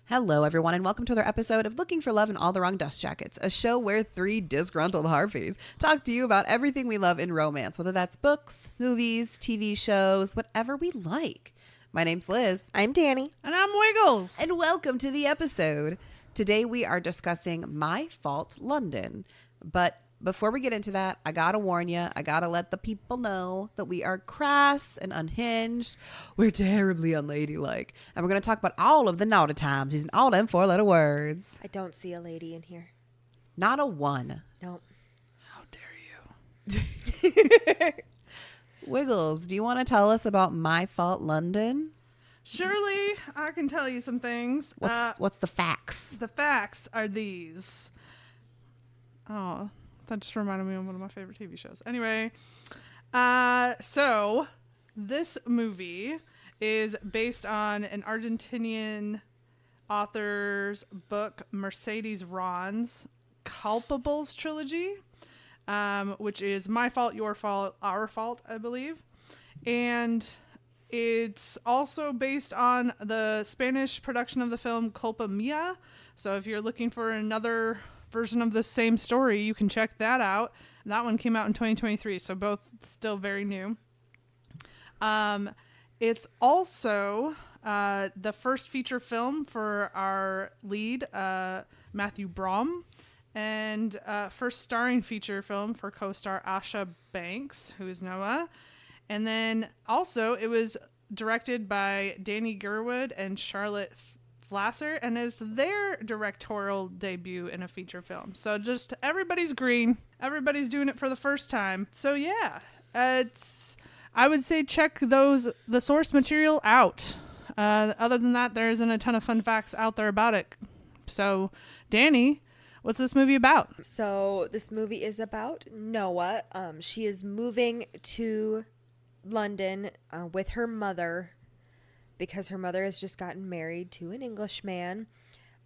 Hello, everyone, and welcome to another episode of Looking for Love in All the Wrong Dust Jackets, a show where three disgruntled harpies talk to you about everything we love in romance, whether that's books, movies, TV shows, whatever we like. My name's Liz. I'm Danny. And I'm Wiggles. And welcome to the episode. Today we are discussing My Fault London. But before we get into that, I gotta warn you, I gotta let the people know that we are crass and unhinged. We're terribly unladylike. And we're gonna talk about all of the naughty times using all them 4-letter words. I don't see a lady in here. Not a one. Nope. How dare you? Wiggles, do you want to tell us about My Fault London? Surely, I can tell you some things. What's the facts? The facts are these. Oh, that just reminded me of one of my favorite TV shows. Anyway, so this movie is based on an Argentinian author's book, Mercedes Ron's Culpables trilogy, which is My Fault, Your Fault, Our Fault, I believe. And it's also based on the Spanish production of the film Culpa Mia. So if you're looking for another version of the same story, you can check that out. That one came out in 2023, so both still very new. It's also the first feature film for our lead, Matthew Brom, and first starring feature film for co-star Asha Banks, who is Noah. And then also it was directed by Danny Gerwood and Charlotte Flasser, and is their directorial debut in a feature film. So just everybody's green. Everybody's doing it for the first time. So yeah, I would say check the source material out. Other than that, there isn't a ton of fun facts out there about it. So Danny, what's this movie about? So this movie is about Noah. She is moving to London with her mother because her mother has just gotten married to an Englishman,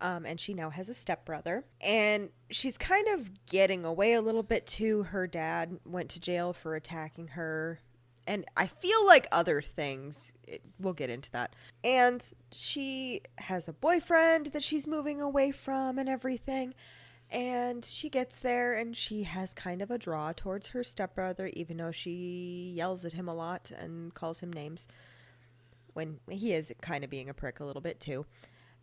and she now has a stepbrother. And she's kind of getting away a little bit too. Her dad went to jail for attacking her, and I feel like other things. We'll get into that. And she has a boyfriend that she's moving away from and everything. And she gets there and she has kind of a draw towards her stepbrother, even though she yells at him a lot and calls him names when he is kind of being a prick a little bit too.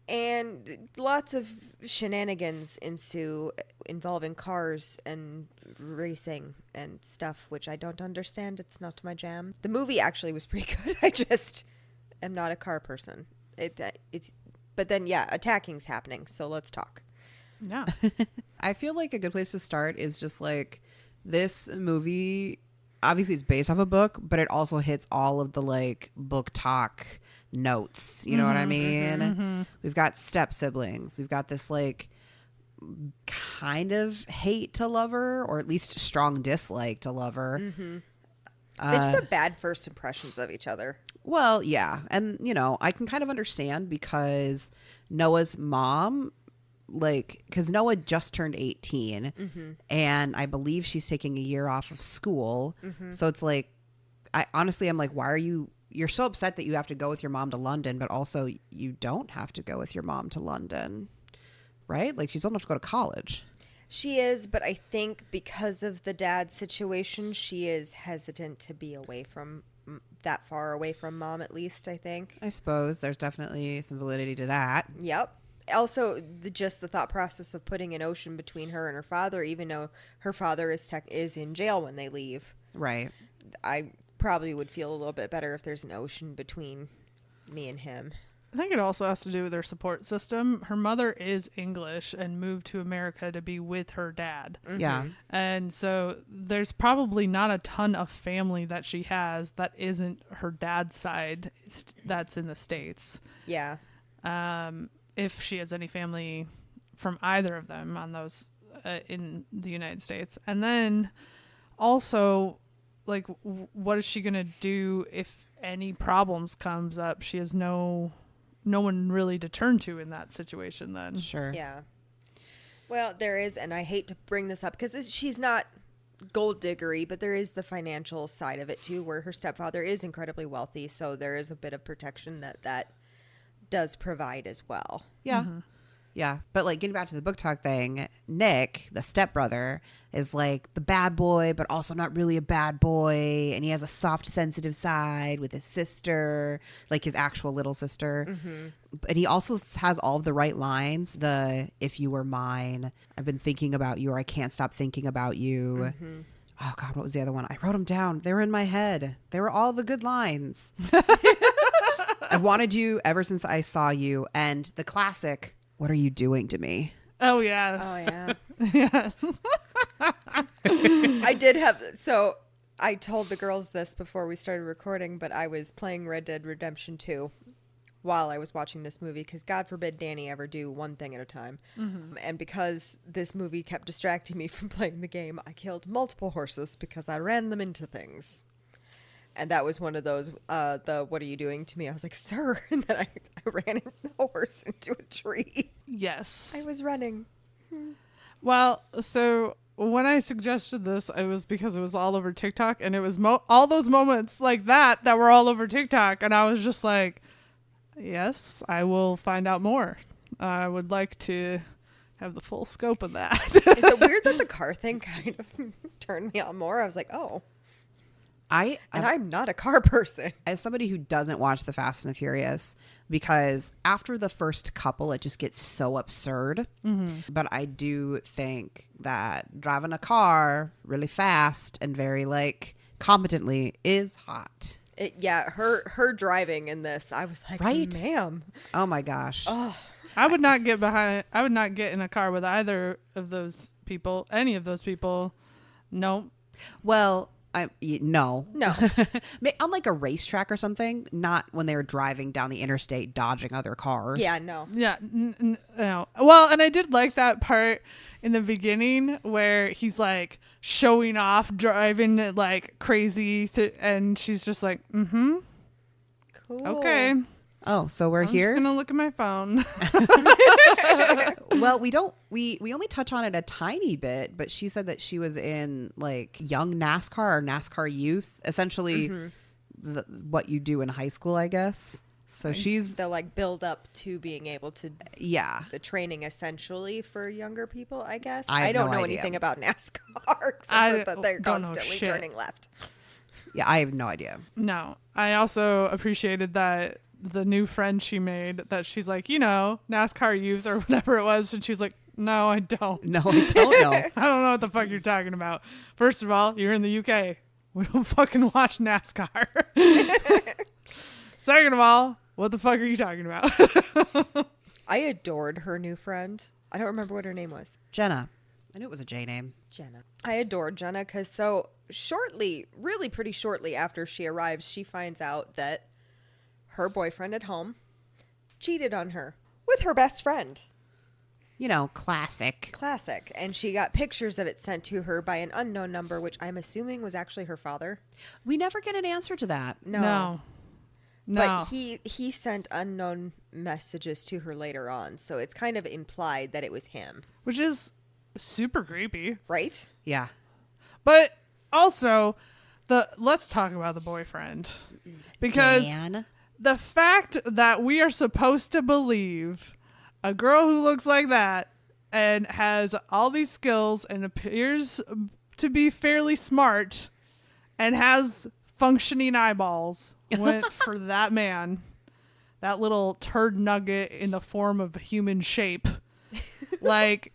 And lots of shenanigans ensue involving cars and racing and stuff, which I don't understand. It's not my jam. The movie actually was pretty good. I just am not a car person. But then, yeah, attacking's happening. So let's talk. Yeah. I feel like a good place to start is just like this movie. Obviously, it's based off a book, but it also hits all of the like booktok notes. You know what I mean? Mm-hmm. We've got step siblings. We've got this like kind of hate to lover, or at least strong dislike to lover. Mm-hmm. They just have bad first impressions of each other. Well, yeah. And, you know, I can kind of understand because Noah's mom, like, because Noah just turned 18 and I believe she's taking a year off of school. So it's like, I'm like, why are you're so upset that you have to go with your mom to London, but also you don't have to go with your mom to London, right? Like, she's old enough to go to college. She is, but I think because of the dad situation, she is hesitant to be that far away from mom, at least, I think. I suppose there's definitely some validity to that. Yep. Also, just the thought process of putting an ocean between her and her father, even though her father is in jail when they leave. Right. I probably would feel a little bit better if there's an ocean between me and him. I think it also has to do with her support system. Her mother is English and moved to America to be with her dad. Yeah. And so there's probably not a ton of family that she has that isn't her dad's side that's in the States. Yeah. If she has any family from either of them on those in the United States. And then also, like, what is she going to do if any problems comes up, she has no one really to turn to in that situation then. Sure. Yeah. Well, there is, and I hate to bring this up because she's not gold diggery, but there is the financial side of it too, where her stepfather is incredibly wealthy, so there is a bit of protection that does provide as well. Yeah. Yeah. But like getting back to the book talk thing, Nick, the stepbrother, is like the bad boy, but also not really a bad boy. And he has a soft, sensitive side with his sister, like his actual little sister. And he also has all of the right lines. The, if you were mine, I've been thinking about you, or I can't stop thinking about you. Oh God, what was the other one? I wrote them down. They were in my head. They were all the good lines. I've wanted you ever since I saw you. And the classic, what are you doing to me? Oh, yes. Oh, yeah. Yes. I did have, so I told the girls this before we started recording, but I was playing Red Dead Redemption 2 while I was watching this movie, because God forbid Danny ever do one thing at a time. And because this movie kept distracting me from playing the game, I killed multiple horses because I ran them into things. And that was one of those, what are you doing to me? I was like, sir. And then I ran the horse into a tree. Yes. I was running. Well, so when I suggested this, it was because it was all over TikTok, and it was all those moments like that were all over TikTok. And I was just like, yes, I will find out more. I would like to have the full scope of that. Is it weird that the car thing kind of turned me on more? I was like, oh. I'm not a car person. As somebody who doesn't watch the Fast and the Furious, because after the first couple, it just gets so absurd. But I do think that driving a car really fast and very like competently is hot. Her driving in this, I was like, right, ma'am. Oh my gosh. Oh, I would not get in a car with either of those people, any of those people. No. Well, no. On like a racetrack or something, not when they're driving down the interstate dodging other cars. Yeah, no. Yeah, no. Well, and I did like that part in the beginning where he's like showing off driving like crazy and she's just like, Cool. okay. Oh, so we're I'm here. just gonna look at my phone. Well, we only touch on it a tiny bit, but she said that she was in like young NASCAR or NASCAR youth, essentially what you do in high school, I guess. So she's the like build up to being able to the training essentially for younger people, I guess. I don't know anything about NASCAR except for that they're constantly turning left. Yeah, I have no idea. No, I also appreciated that the new friend she made, that she's like, NASCAR youth or whatever it was, and she's like, no, I don't. No, I don't know. I don't know what the fuck you're talking about. First of all, you're in the UK. We don't fucking watch NASCAR. Second of all, what the fuck are you talking about? I adored her new friend. I don't remember what her name was. Jenna. I knew it was a J name. Jenna. I adored Jenna because so really pretty shortly after she arrives, she finds out that her boyfriend at home cheated on her with her best friend. Classic. Classic. And she got pictures of it sent to her by an unknown number, which I'm assuming was actually her father. We never get an answer to that. No. But he sent unknown messages to her later on, so it's kind of implied that it was him. Which is super creepy. Right? Yeah. But also, let's talk about the boyfriend. Because Dan. The fact that we are supposed to believe a girl who looks like that and has all these skills and appears to be fairly smart and has functioning eyeballs went for that man, that little turd nugget in the form of human shape. Like,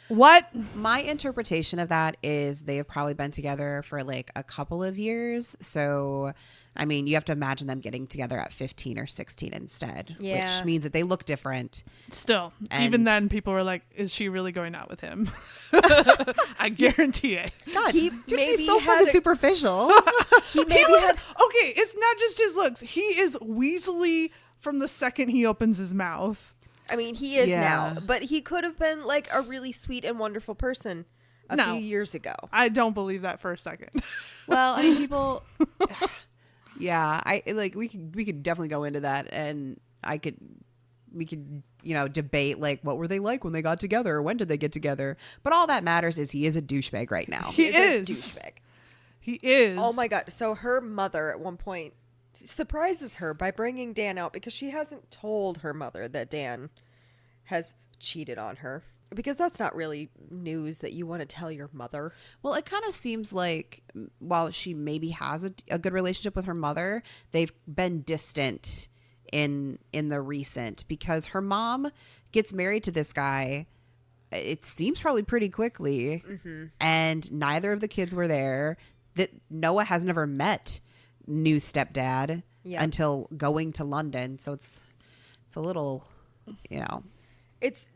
what? My interpretation of that is they have probably been together for like a couple of years. So, I mean, you have to imagine them getting together at 15 or 16 instead, which means that they look different. Still, even then, people were like, is she really going out with him? I guarantee it. God, he maybe so fucking superficial. He was, okay, it's not just his looks. He is weaselly from the second he opens his mouth. I mean, he is now, but he could have been like a really sweet and wonderful person a few years ago. I don't believe that for a second. Well, I mean, people... Yeah, I like we could definitely go into that, and we could debate like what were they like when they got together, or when did they get together. But all that matters is he is a douchebag right now. He a is. douchebag. He is. Oh my god! So her mother at one point surprises her by bringing Dan out because she hasn't told her mother that Dan has cheated on her. Because that's not really news that you want to tell your mother. Well, it kind of seems like while she maybe has a good relationship with her mother, they've been distant in the recent, because her mom gets married to this guy. It seems probably pretty quickly, and neither of the kids were there. That Noah has never met new stepdad until going to London, so it's a little, It's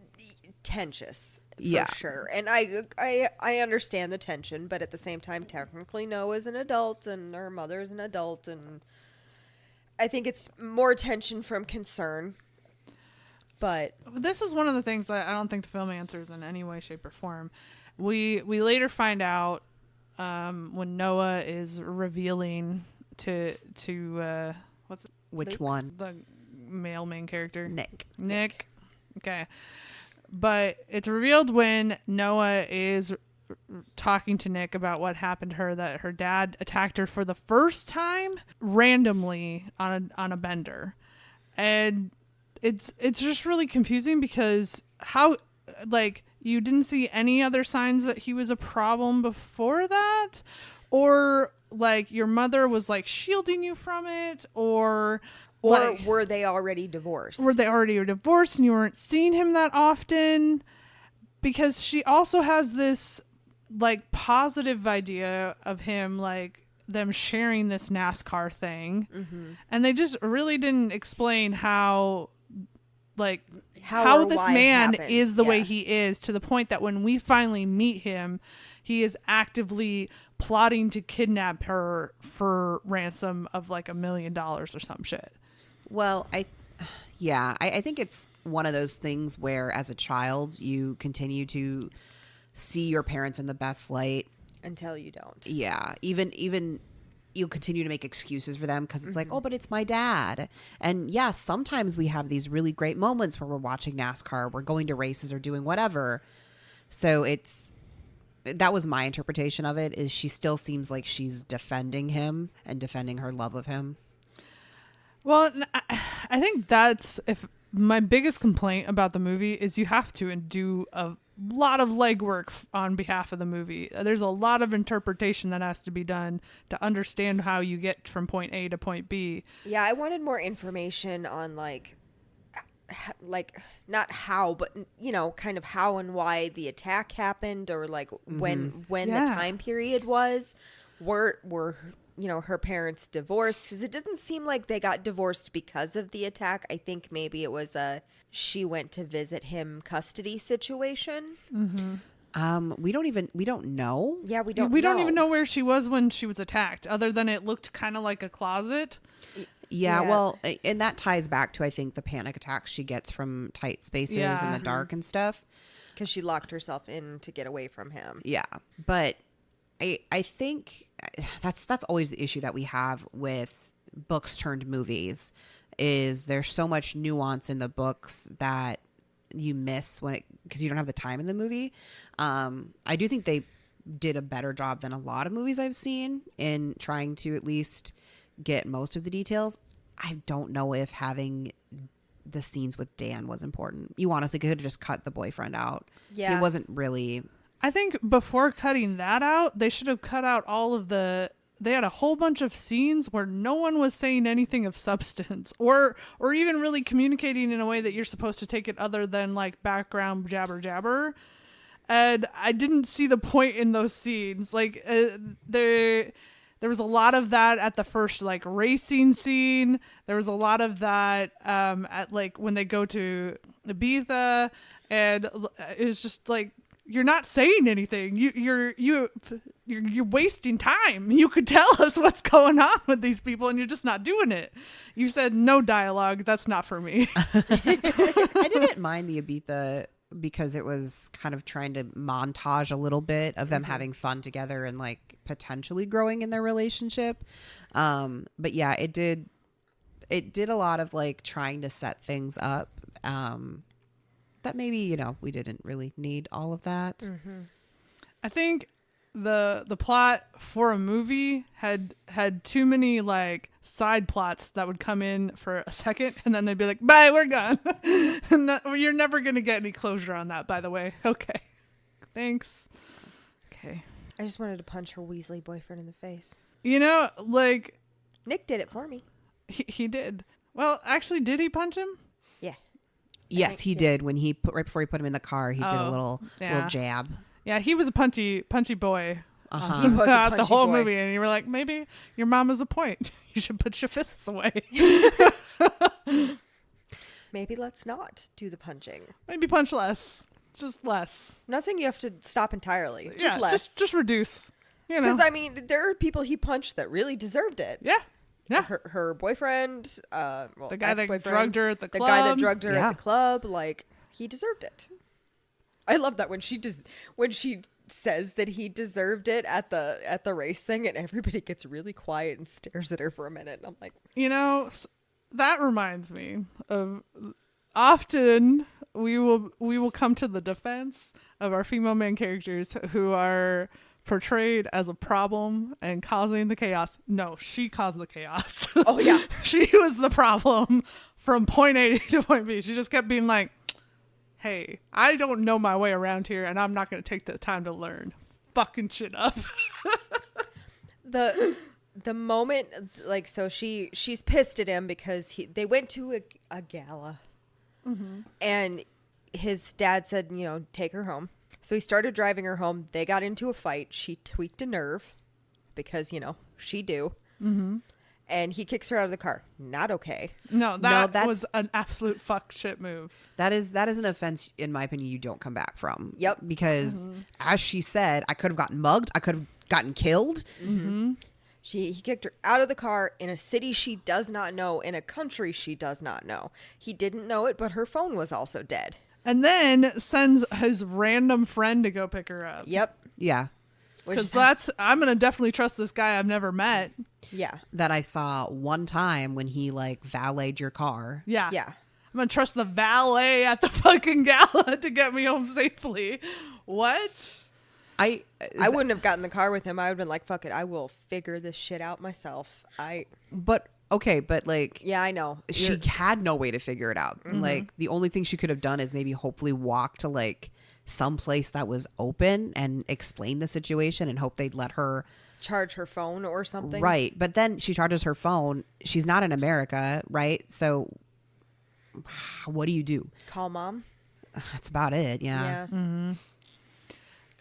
tensious for sure, and I understand the tension, but at the same time, technically Noah's an adult and her mother's an adult, and I think it's more tension from concern. But this is one of the things that I don't think the film answers in any way, shape, or form. We later find out when Noah is revealing to what's it? Which Luke? one? The male main character, Nick. Okay. But it's revealed when Noah is talking to Nick about what happened to her, that her dad attacked her for the first time randomly on a bender. And it's just really confusing because how, like, you didn't see any other signs that he was a problem before that, or like your mother was like shielding you from it, or like, were they already divorced? Were they already divorced and you weren't seeing him that often? Because she also has this like positive idea of him, like them sharing this NASCAR thing, and they just really didn't explain how this man is the way he is, to the point that when we finally meet him, he is actively plotting to kidnap her for ransom of like $1 million or some shit. Well, I think it's one of those things where as a child you continue to see your parents in the best light until you don't. Yeah, even you'll continue to make excuses for them because it's like, oh, but it's my dad. And yeah, sometimes we have these really great moments where we're watching NASCAR, we're going to races or doing whatever. So that was my interpretation of it, is she still seems like she's defending him and defending her love of him. Well, I think that's my biggest complaint about the movie is you have to do a lot of legwork on behalf of the movie. There's a lot of interpretation that has to be done to understand how you get from point A to point B. Yeah, I wanted more information on like not how, but kind of how and why the attack happened, or like when the time period was. Were her parents divorced? Because it doesn't seem like they got divorced because of the attack. I think maybe it was she went to visit him custody situation. We don't know. Yeah, we don't even know where she was when she was attacked, other than it looked kind of like a closet. Yeah, well, and that ties back to, I think, the panic attacks she gets from tight spaces in the dark and stuff. Because she locked herself in to get away from him. Yeah, but I think that's always the issue that we have with books turned movies, is there's so much nuance in the books that you miss because you don't have the time in the movie. I do think they did a better job than a lot of movies I've seen in trying to at least get most of the details. I don't know if having the scenes with Dan was important. You honestly could have just cut the boyfriend out. Yeah. He wasn't really... I think before cutting that out, they should have cut out all of they had a whole bunch of scenes where no one was saying anything of substance or even really communicating in a way that you're supposed to take it, other than like background jabber. And I didn't see the point in those scenes. Like there was a lot of that at the first like racing scene. There was a lot of that at like when they go to Ibiza, and it's just like, you're not saying anything. You're wasting time. You could tell us what's going on with these people, and you're just not doing it. You said no dialogue. That's not for me. I didn't mind the Ibiza because it was kind of trying to montage a little bit of them having fun together and like potentially growing in their relationship. But yeah, it did a lot of like trying to set things up that maybe, you know, we didn't really need all of that. I think the plot for a movie had too many like side plots that would come in for a second and then they'd be like, bye, we're gone. You're never gonna get any closure on that, by the way. Okay, thanks. Okay, I just wanted to punch her Weasley boyfriend in the face. you know, like Nick did it for me. he did. Well, actually, did he punch him? Yeah. Yes, he did. When he right before he put him in the car, he did a little jab. Yeah, he was a punchy boy. He was a Throughout the punchy whole boy. movie, and you were like, maybe your mom has a point. You should put your fists away. Maybe let's not do the punching. Maybe punch less, just less. I'm not saying you have to stop entirely. Just Yeah, less. just reduce. You know, Because, I mean, there are people he punched that really deserved it. yeah. Her boyfriend, well, The guy that ex-boyfriend, drugged her at the the guy that club. drugged her Yeah. at the club, like, he deserved it. I love that when she says that he deserved it at the race thing, and everybody gets really quiet and stares at her for a minute. And I'm like, You know, that reminds me of often we will come to the defense of our female main characters who are portrayed as a problem and causing the chaos. No, she caused the chaos. oh yeah, She was the problem from point A to point B. She just kept being like, hey, I don't know my way around here and I'm not going to take the time to learn. Fucking shit up. the moment, like, so she's pissed at him because they went to a gala, and his dad said, you know, take her home. So he started driving her home. They got into a fight. She tweaked a nerve because, you know, she do. And he kicks her out of the car. Not okay. No, that that's- was an absolute fuck shit move. That is an offense, in my opinion, you don't come back from. Yep. Because as she said, I could have gotten mugged. I could have gotten killed. He kicked her out of the car in a city she does not know, in a country she does not know. He didn't know it, but her phone was also dead. And then sends his random friend to go pick her up. Yep. Yeah. Because I'm going to definitely trust this guy I've never met. Yeah. That I saw one time when he like valeted your car. Yeah. Yeah. I'm going to trust the valet at the fucking gala to get me home safely. What? I wouldn't have gotten in the car with him. I would have been like, fuck it. I will figure this shit out myself. But okay, but like Yeah, I know. she had no way to figure it out. Like the only thing she could have done is maybe hopefully walk to like some place that was open and explain the situation and hope they'd let her Charge her phone or something. right. But then she charges her phone. She's not in America, right? So what do you do? Call mom. That's about it. Yeah.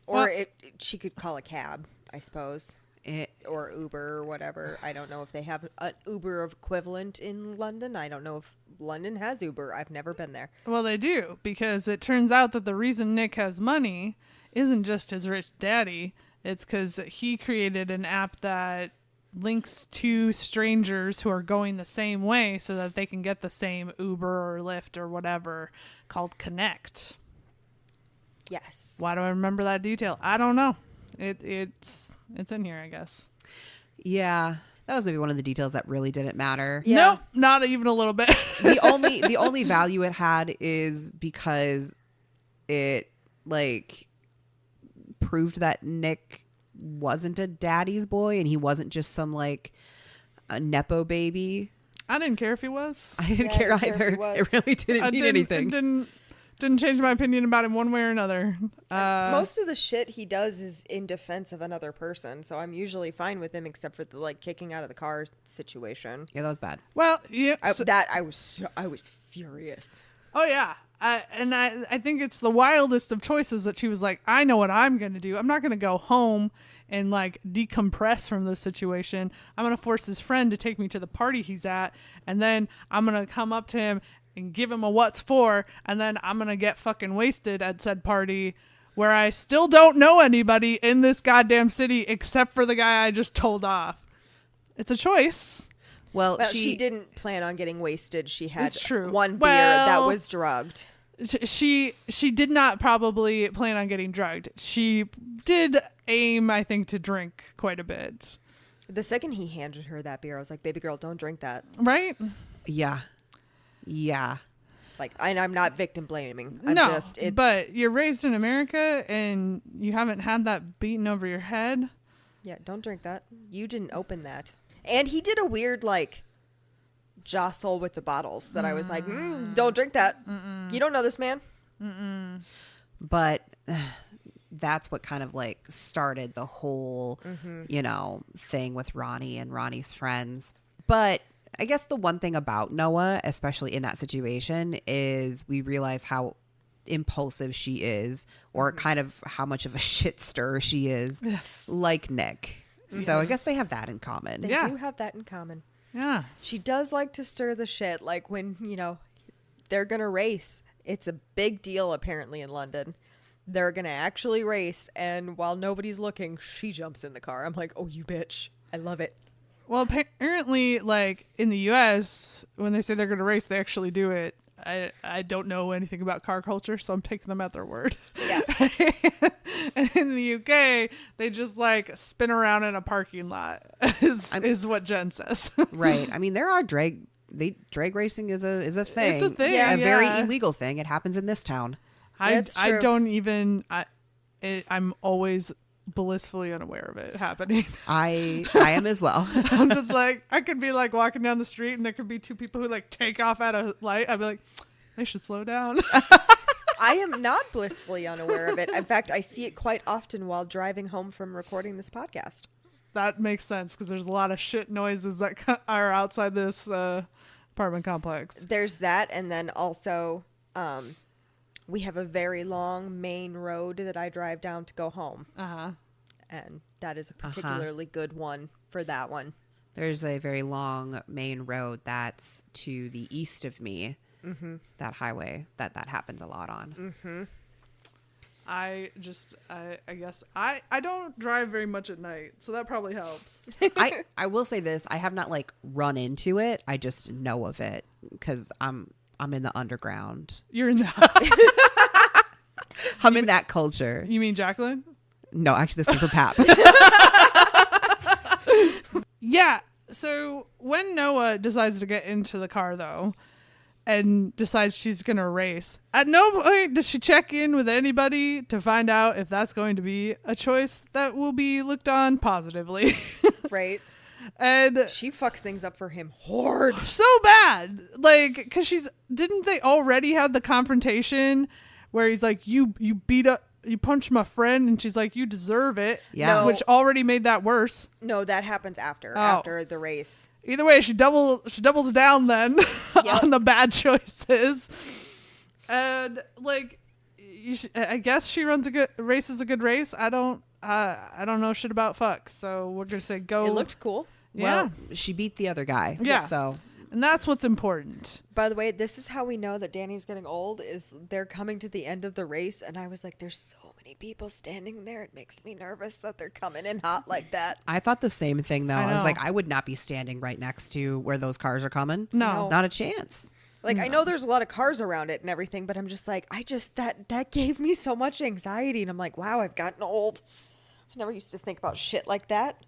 Or Well- she could call a cab, I suppose. It- Or Uber or whatever. I don't know if they have an Uber equivalent in London. I don't know if London has Uber. I've never been there. Well, they do, because it turns out that the reason Nick has money isn't just his rich daddy. It's because he created an app that links two strangers who are going the same way so that they can get the same Uber or Lyft or whatever, called Connect. Yes. Why do I remember that detail? I don't know. It's in here, I guess. Yeah. That was maybe one of the details that really didn't matter. Yeah. Nope, not even a little bit. The only value it had is because it like proved that Nick wasn't a daddy's boy and he wasn't just some like a nepo baby. I didn't care if he was. I didn't Yeah, care I didn't care if either. he was. It really didn't mean anything. It didn't change my opinion about him one way or another. Most of the shit he does is in defense of another person, so I'm usually fine with him except for the like kicking out of the car situation. Yeah, that was bad. Well, yeah. I was furious. Oh yeah. I think it's the wildest of choices that she was like, I know what I'm going to do. I'm not going to go home and like decompress from this situation. I'm going to force his friend to take me to the party he's at. And then I'm going to come up to him and give him a what's for. And then I'm going to get fucking wasted at said party where I still don't know anybody in this goddamn city except for the guy I just told off. It's a choice. Well, Well, she didn't plan on getting wasted. She had It's true. one beer that Well- was drugged. she did not probably plan on getting drugged. She did aim, I think, to drink quite a bit. The second he handed her that beer, I was like, baby girl, don't drink that. Right? Yeah. Yeah. Like, and I'm not victim blaming. But you're raised in America and you haven't had that beaten over your head. Yeah, don't drink that. You didn't open that. And he did a weird, like, jostle with the bottles that I was like, don't drink that. You don't know this man. But that's what kind of like started the whole, you know, thing with Ronnie and Ronnie's friends. But I guess the one thing about Noah, especially in that situation, is we realize how impulsive she is, or kind of how much of a shit stirrer she is, like Nick. So I guess they have that in common. They do have that in common. Yeah. She does like to stir the shit, like when, you know, they're going to race. It's a big deal, apparently, in London. They're going to actually race, and while nobody's looking, she jumps in the car. I'm like, oh, you bitch. I love it. Well, apparently, like, in the U.S., when they say they're going to race, they actually do it. I don't know anything about car culture, so I'm taking them at their word. Yeah. And in the UK, they just, like, spin around in a parking lot, is what Jen says. Right. I mean, there are drag racing is a thing. It's a thing. Yeah. A very illegal thing. It happens in this town. That's I true. don't even... I'm always blissfully unaware of it happening. I am as well. I'm just like, I could be like walking down the street and there could be two people who like take off at a light. I'd be like, they should slow down. I am not blissfully unaware of it. In fact, I see it quite often while driving home from recording this podcast. That makes sense because there's a lot of shit noises that are outside this apartment complex. There's that, and then also we have a very long main road that I drive down to go home. And that is a particularly good one for that one. There's a very long main road that's to the east of me. That highway that happens a lot on. I guess I don't drive very much at night, so that probably helps. I will say this: I have not like run into it. I just know of it because I'm in the underground. You're in the... I'm in that culture. You mean Jacqueline? No, actually, this came from Pap. Yeah. So when Noah decides to get into the car, though, and decides she's going to race, at no point does she check in with anybody to find out if that's going to be a choice that will be looked on positively. Right. And she fucks things up for him hard. so bad. Like, because didn't they already have the confrontation where he's like, you punched my friend, and she's like, you deserve it. Yeah. Which already made that worse. No, that happens after the race. Either way, she doubles down then on the bad choices. And like, I guess she races a good race. I don't know shit about fuck. So we're going to say go. It looked cool. Yeah. Well, she beat the other guy. Yeah. So. And that's what's important. By the way, this is how we know that Danny's getting old, is they're coming to the end of the race, and I was like, there's so many people standing there. It makes me nervous that they're coming in hot like that. I thought the same thing, though. I I was know. like, I would not be standing right next to where those cars are coming. No. Not a chance. Like, I know there's a lot of cars around it and everything, but I'm just like, that gave me so much anxiety. And I'm like, wow, I've gotten old. I never used to think about shit like that.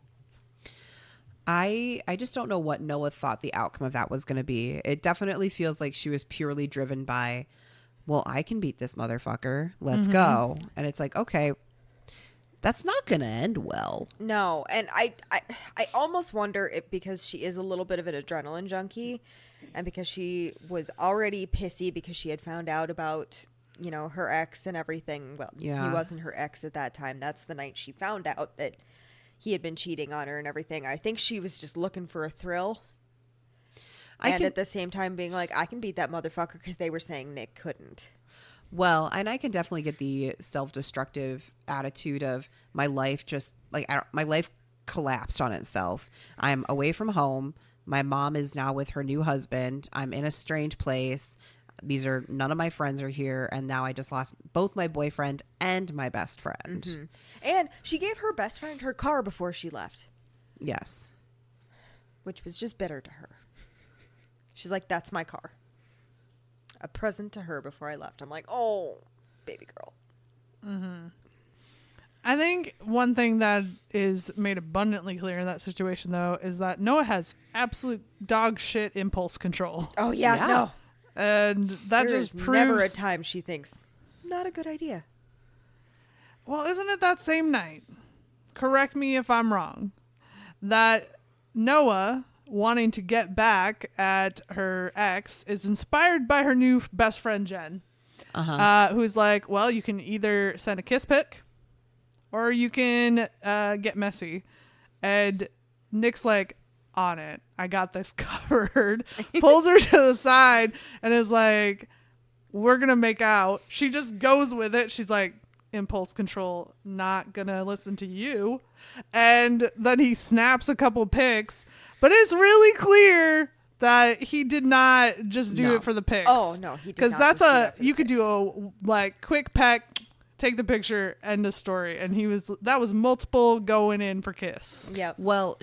I just don't know what Noah thought the outcome of that was going to be. It definitely feels like she was purely driven by, well, I can beat this motherfucker. Let's go. And it's like, okay, that's not going to end well. No, and I almost wonder if, because she is a little bit of an adrenaline junkie, and because she was already pissy because she had found out about, you know, her ex and everything. Well, Yeah. he wasn't her ex at that time. That's the night she found out that he had been cheating on her and everything. I think she was just looking for a thrill. At the same time being like, I can beat that motherfucker, because they were saying Nick couldn't. Well, and I can definitely get the self-destructive attitude of my life just like my life collapsed on itself. I'm away from home. My mom is now with her new husband. I'm in a strange place. None of my friends are here, and now I just lost both my boyfriend and my best friend. And she gave her best friend her car before she left, Yes. which was just bitter to her. She's like, that's my car. a present to her before I left. I'm like, oh, baby girl. I think one thing that is made abundantly clear in that situation, though, is that Noah has absolute dog shit impulse control. Oh, yeah. No. And that There just is proves... never a time she thinks, not a good idea. Well, isn't it that same night? Correct me if I'm wrong. That Noah, wanting to get back at her ex, is inspired by her new best friend, Jen. Who's like, well, you can either send a kiss pic or you can get messy. And Nick's like, on it. I got this covered. Pulls her to the side and is like, we're going to make out. She just goes with it. She's like, impulse control, not going to listen to you. And then he snaps a couple pics. But it's really clear that he did not just do it for the pics. Oh, no, he did because not. that's just do that for the you could pics. do a like quick peck, take the picture, end the story. And that was multiple going in for kiss. Yep. Well,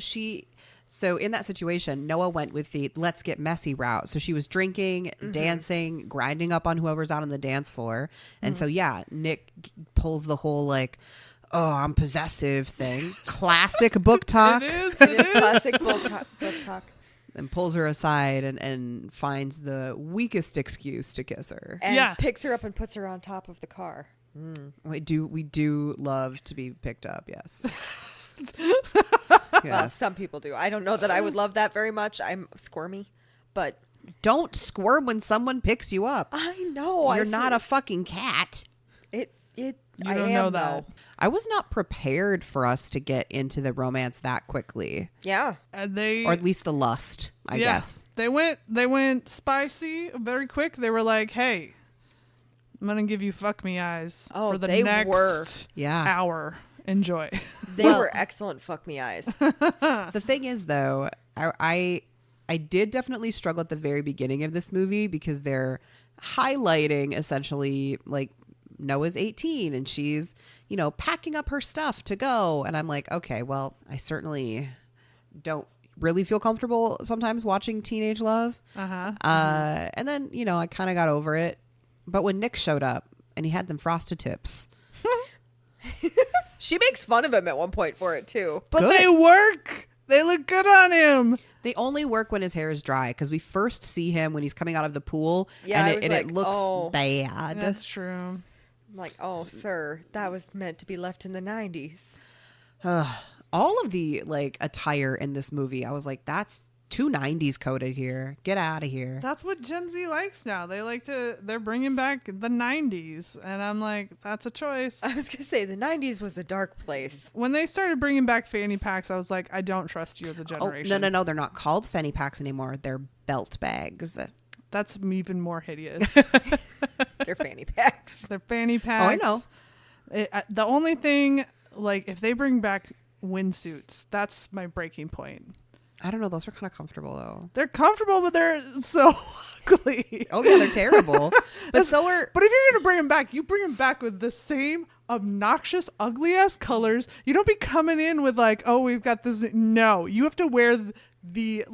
so in that situation, Noah went with the let's get messy route. So she was drinking, dancing, grinding up on whoever's out on the dance floor. And so, yeah, Nick pulls the whole like, oh, I'm possessive thing. Classic book talk. It It is classic book talk. And pulls her aside and finds the weakest excuse to kiss her. And picks her up and puts her on top of the car. We do love to be picked up, yes. Well, Yes. some people do. I don't know that I would love that very much. I'm squirmy, but Don't squirm when someone picks you up. I know You're not a fucking cat. You don't know that. I was not prepared for us to get into the romance that quickly, Yeah. And they, or at least the lust, I guess. They went spicy very quick. They were like, hey, I'm going to give you fuck me eyes Oh, for the they next were. Yeah. hour. Enjoy. They were excellent fuck me eyes. The thing is, though, I did definitely struggle at the very beginning of this movie because they're highlighting essentially like Noah's 18 and she's, packing up her stuff to go. And I'm like, okay, well, I certainly don't really feel comfortable sometimes watching teenage love. And then, I kind of got over it. But when Nick showed up and he had them frosted tips. She makes fun of him at one point for it too. But Good. they work. They look good on him. They only work when his hair is dry because we first see him when he's coming out of the pool Yeah, and it looks oh. bad. That's true. I'm like, oh, sir, that was meant to be left in the 90s. All of the attire in this movie, I was like, that's too 90s coded here. Get out of here. That's what Gen Z likes now. They're bringing back the 90s. And I'm like, that's a choice. I was going to say, the 90s was a dark place. When they started bringing back fanny packs, I was like, I don't trust you as a Oh, generation. no. They're not called fanny packs anymore. They're belt bags. That's even more hideous. They're fanny packs. They're fanny packs. Oh, I know. The only thing, if they bring back windsuits, that's my breaking point. I don't know. Those are kind of comfortable, though. They're comfortable, but they're so ugly. Oh, yeah, they're terrible. But so are... But if you're going to bring them back, you bring them back with the same obnoxious, ugly-ass colors. You don't be coming in with oh, we've got this. No, you have to wear the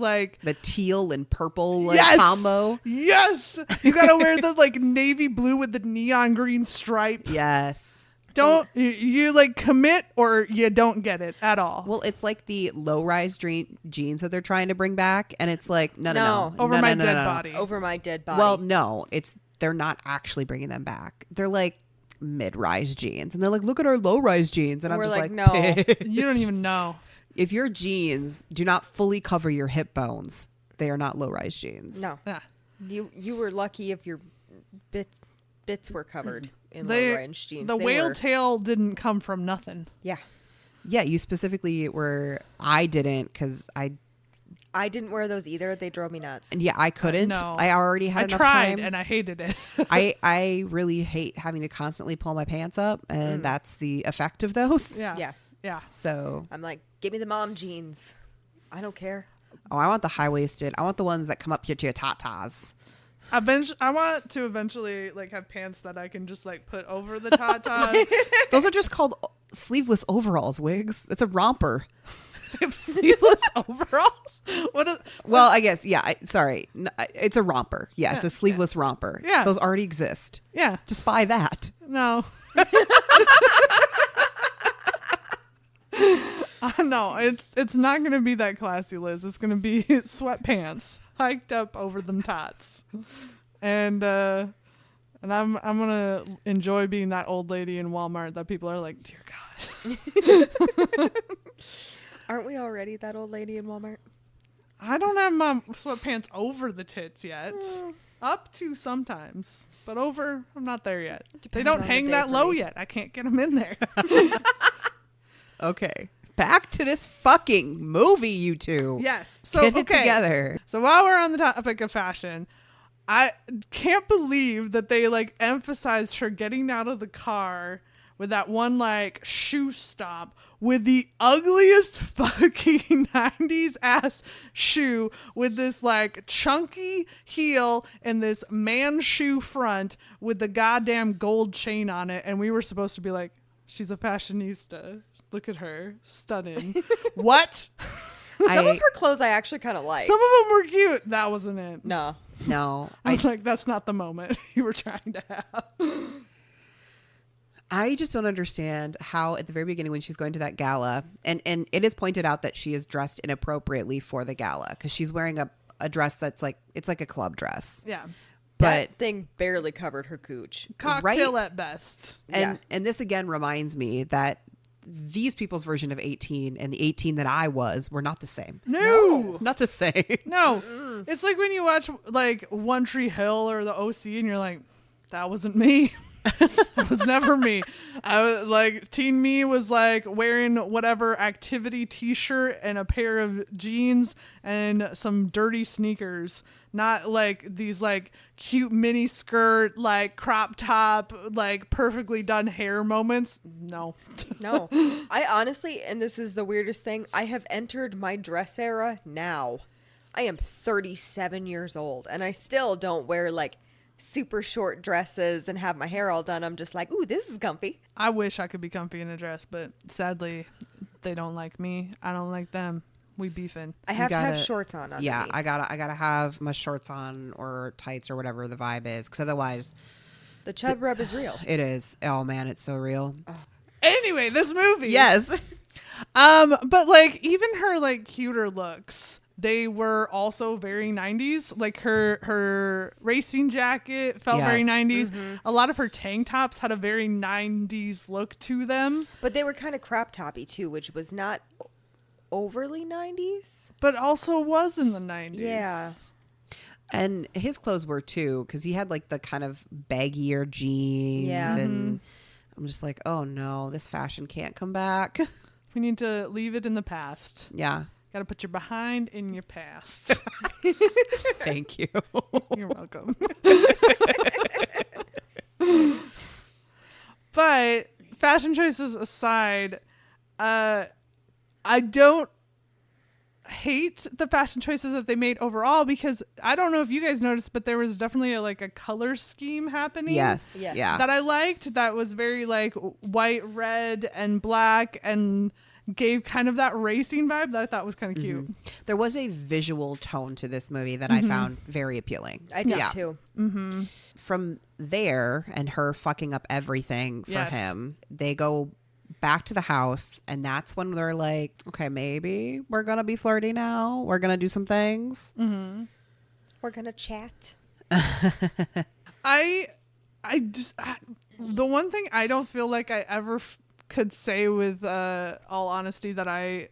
teal and purple yes! combo. Yes! You got to wear the navy blue with the neon green stripe. Yes. Don't you commit or you don't get it at all. Well, it's like the low-rise jeans that they're trying to bring back, and it's like no. Over my dead body. Over my dead body. Well, no, they're not actually bringing them back. They're like mid-rise jeans, and they're like, look at our low-rise jeans, and We're I'm just like, like, no. bitch. You don't even know. If your jeans do not fully cover your hip bones, they are not low-rise jeans. No. Yeah. You were lucky if your bits were covered in low-range jeans. The whale tail didn't come from nothing. Yeah. Yeah, you specifically were. I didn't because I didn't wear those either. They drove me nuts. and yeah, I couldn't. No. I already had I enough tried time. and I hated it. I really hate having to constantly pull my pants up, and that's the effect of those. Yeah. So, I'm like, give me the mom jeans. I don't care. I want the high-waisted. I want the ones that come up here to your tatas. I want to eventually have pants that I can just put over the tatas. Those are just called sleeveless overalls, Wigs. It's a romper. have sleeveless overalls? Well, I guess, yeah. Sorry. It's a romper. Yeah, it's a sleeveless romper. Yeah. Those already exist. Yeah. Just buy that. No. No, it's not going to be that classy, Liz. It's going to be sweatpants hiked up over them tots. And I'm gonna enjoy being that old lady in Walmart that people are like, dear God. Aren't we already that old lady in Walmart? I don't have my sweatpants over the tits yet. Up to sometimes, but over, I'm not there yet. They don't on the hang day that for low me. yet. I can't get them in there. Okay. Back to this fucking movie, you two. Yes. So Get it okay. together. So while we're on the topic of fashion, I can't believe that they like emphasized her getting out of the car with that one like shoe stop with the ugliest fucking 90s ass shoe with this like chunky heel and this man shoe front with the goddamn gold chain on it. And we were supposed to be like, she's a fashionista. Look at her. Stunning. What? Some of her clothes I actually kind of liked. Some of them were cute. That wasn't it. No. No. I was like, that's not the moment you were trying to have. I just don't understand how at the very beginning when she's going to that gala, and it is pointed out that she is dressed inappropriately for the gala because she's wearing a dress that's like, it's like a club dress. Yeah. But That thing barely covered her cooch. Cocktail Right? at best. and this again reminds me that these people's version of 18 and the 18 that I was were not the same. No. Not the same. No. It's like when you watch like One Tree Hill or the OC and you're like, that wasn't me. That was never me. I was like, teen me was like wearing whatever activity t-shirt and a pair of jeans and some dirty sneakers, not like these like cute mini skirt, like crop top, like perfectly done hair moments. No. No. I honestly, and this is the weirdest thing, I have entered my dress era now. I am 37 years old and I still don't wear like super short dresses and have my hair all done. I'm just like, ooh, this is comfy. I wish I could be comfy in a dress, but sadly they don't like me. I don't like them. We beefing. I have to have gotta- shorts on underneath. Yeah, I gotta have my shorts on or tights or whatever the vibe is, because otherwise The chub rub is real. it is. Oh man, it's so real. Anyway, this movie. Yes. But like even her like cuter looks, they were also very 90s. Like her racing jacket felt very Yes. 90s. A lot of her tank tops had a very 90s look to them, But they were kind of crop toppy too, which was not overly 90s. but also was in the 90s. Yeah. And his clothes were too, because he had like the kind of baggier jeans. Yeah. And I'm just like, oh no, this fashion can't come back. We need to leave it in the past. Yeah. Got to put your behind in your past. Thank you. You're welcome. But fashion choices aside, I don't hate the fashion choices that they made overall, because I don't know if you guys noticed, but there was definitely a color scheme happening. Yes. Yes. Yeah. That I liked, that was very like white, red, and black, and gave kind of that racing vibe that I thought was kind of cute. There was a visual tone to this movie that I found very appealing. I did Yeah. too. From there and her fucking up everything for Yes. him, they go back to the house, and that's when they're like, okay, maybe we're gonna be flirty now. We're gonna do some things. We're going to chat. The one thing I don't feel like I ever could say with all honesty that I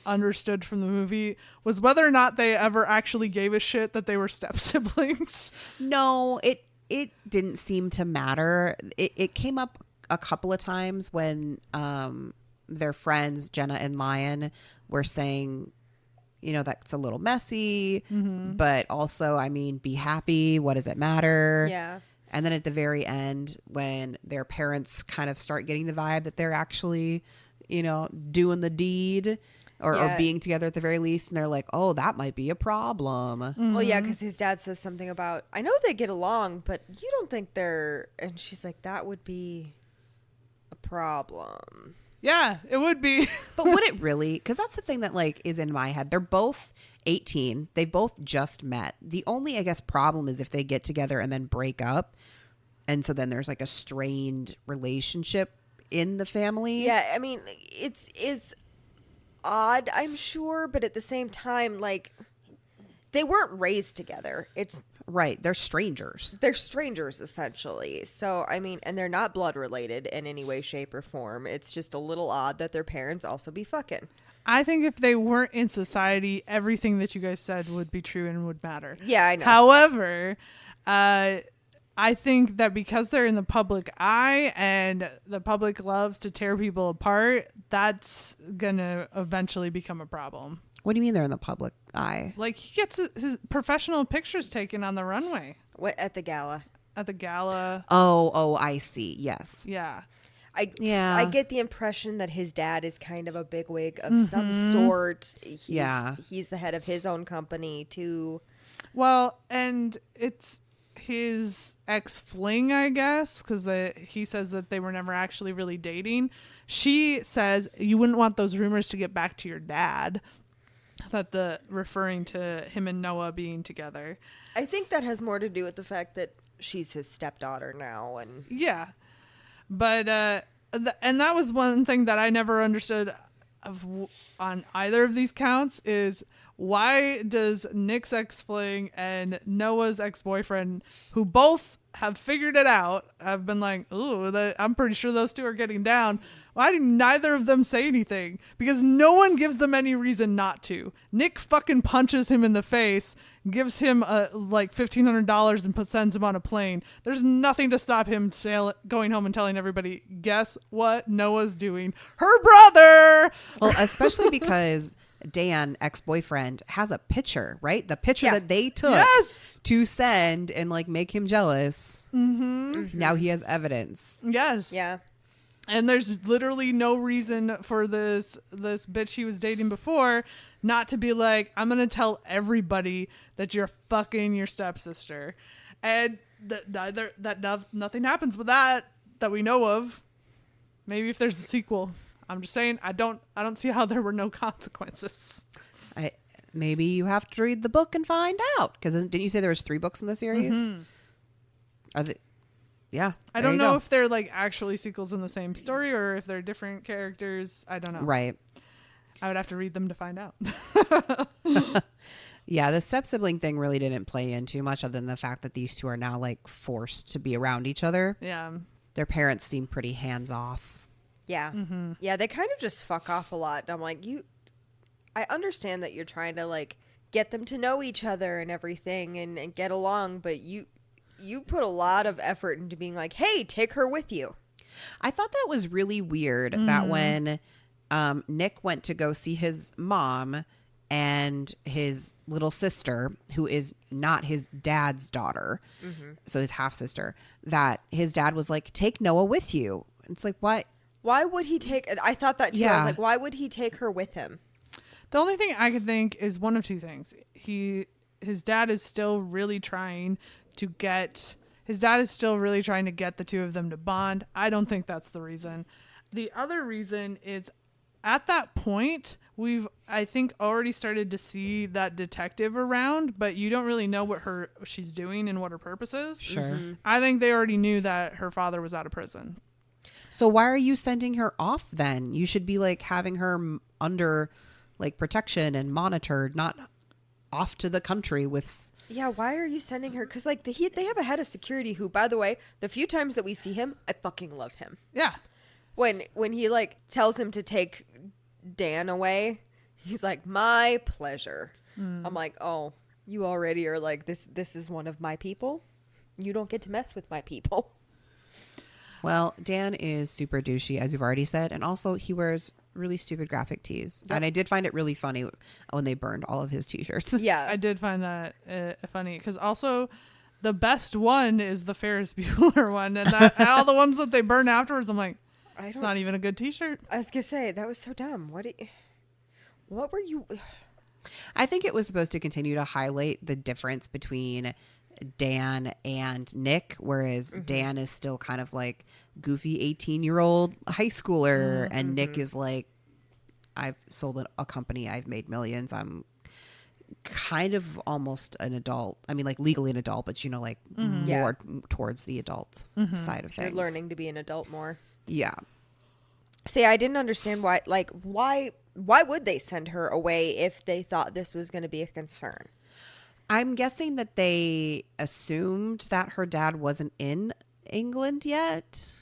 understood from the movie was whether or not they ever actually gave a shit that they were step siblings. No, it didn't seem to matter. It came up a couple of times when their friends Jenna and Lion were saying, you know, that's a little messy, but also, I mean, be happy. What does it matter? Yeah. And then at the very end, when their parents kind of start getting the vibe that they're actually, you know, doing the deed or Yeah. being together at the very least, and they're like, oh, that might be a problem. Well, yeah, because his dad says something about, I know they get along, but you don't think they're, and she's like, that would be a problem. Yeah, it would be. But would it really? Because that's the thing that like is in my head. They're both 18. They both just met. The only, I guess, problem is if they get together and then break up. And so then there's like a strained relationship in the family. Yeah, I mean, it's odd, I'm sure, but at the same time, like, they weren't raised together. Right. They're strangers. They're strangers, essentially. So, I mean, and they're not blood related in any way, shape, or form. It's just a little odd that their parents also be fucking. I think if they weren't in society, everything that you guys said would be true and would matter. Yeah, I know. However, I think that because they're in the public eye and the public loves to tear people apart, that's going to eventually become a problem. What do you mean they're in the public eye? Like, he gets his professional pictures taken on the runway. What, at the gala? At the gala. Oh, I see. Yes. Yeah. I get the impression that his dad is kind of a bigwig of some sort. He's the head of his own company too. Well, and it's his ex-fling, I guess, because he says that they were never actually really dating. She says you wouldn't want those rumors to get back to your dad. Referring to him and Noah being together. I think that has more to do with the fact that she's his stepdaughter now, and yeah. But and that was one thing that I never understood on either of these counts is why does Nick's ex-fling and Noah's ex-boyfriend, who both have figured it out, have been like, ooh, I'm pretty sure those two are getting down. Why do neither of them say anything? Because no one gives them any reason not to. Nick fucking punches him in the face, gives him like $1,500 and sends him on a plane. There's nothing to stop him going home and telling everybody, guess what Noah's doing? Her brother! Well, especially because Dan, ex-boyfriend, has a picture, right? The picture that they took to send and like make him jealous. Mm-hmm. Now he has evidence. Yes. yeah. And there's literally no reason for this bitch he was dating before not to be like, I'm going to tell everybody that you're fucking your stepsister. And nothing happens with that we know of. Maybe if there's a sequel. I'm just saying I don't see how there were no consequences. Maybe you have to read the book and find out, because didn't you say there was 3 books in the series? Mm-hmm. Are they? Yeah. I don't know if they're like actually sequels in the same story or if they're different characters. I don't know. Right. I would have to read them to find out. Yeah, the step sibling thing really didn't play in too much, other than the fact that these two are now like forced to be around each other. Yeah. Their parents seem pretty hands off. Yeah. Mm-hmm. Yeah, they kind of just fuck off a lot. And I'm like, I understand that you're trying to like get them to know each other and everything and get along, but you put a lot of effort into being like, hey, take her with you. I thought that was really weird that when Nick went to go see his mom and his little sister, who is not his dad's daughter, so his half sister, that his dad was like, take Noah with you. It's like, what? Why would he take... I thought that too. Yeah. I was like, why would he take her with him? The only thing I could think is one of two things. His dad is still really trying to get the two of them to bond. I don't think that's the reason. The other reason is at that point, we've, I think, already started to see that detective around, but you don't really know what she's doing and what her purpose is. Sure. I think they already knew that her father was out of prison. So why are you sending her off then? You should be like having her under like protection and monitored, not off to the country with... Yeah, why are you sending her? Because like they have a head of security who, by the way, the few times that we see him, I fucking love him. Yeah. When he like tells him to take Dan away, he's like, my pleasure. I'm like, oh, you already are like, this is one of my people. You don't get to mess with my people. Well, Dan is super douchey, as you've already said, and also he wears really stupid graphic tees. Yep. And I did find it really funny when they burned all of his t-shirts. Yeah. I did find that funny, because also the best one is the Ferris Bueller one, and all the ones that they burn afterwards, I'm like, it's not even a good t-shirt. I was gonna say, that was so dumb. What were you... I think it was supposed to continue to highlight the difference between Dan and Nick, whereas Dan is still kind of like goofy 18-year-old high schooler, and Nick is like, I've sold a company, I've made millions, I'm kind of almost an adult. I mean, like legally an adult, but like more towards the adult side of You're things. learning to be an adult more. Yeah. See, I didn't understand why would they send her away if they thought this was going to be a concern? I'm guessing that they assumed that her dad wasn't in England yet,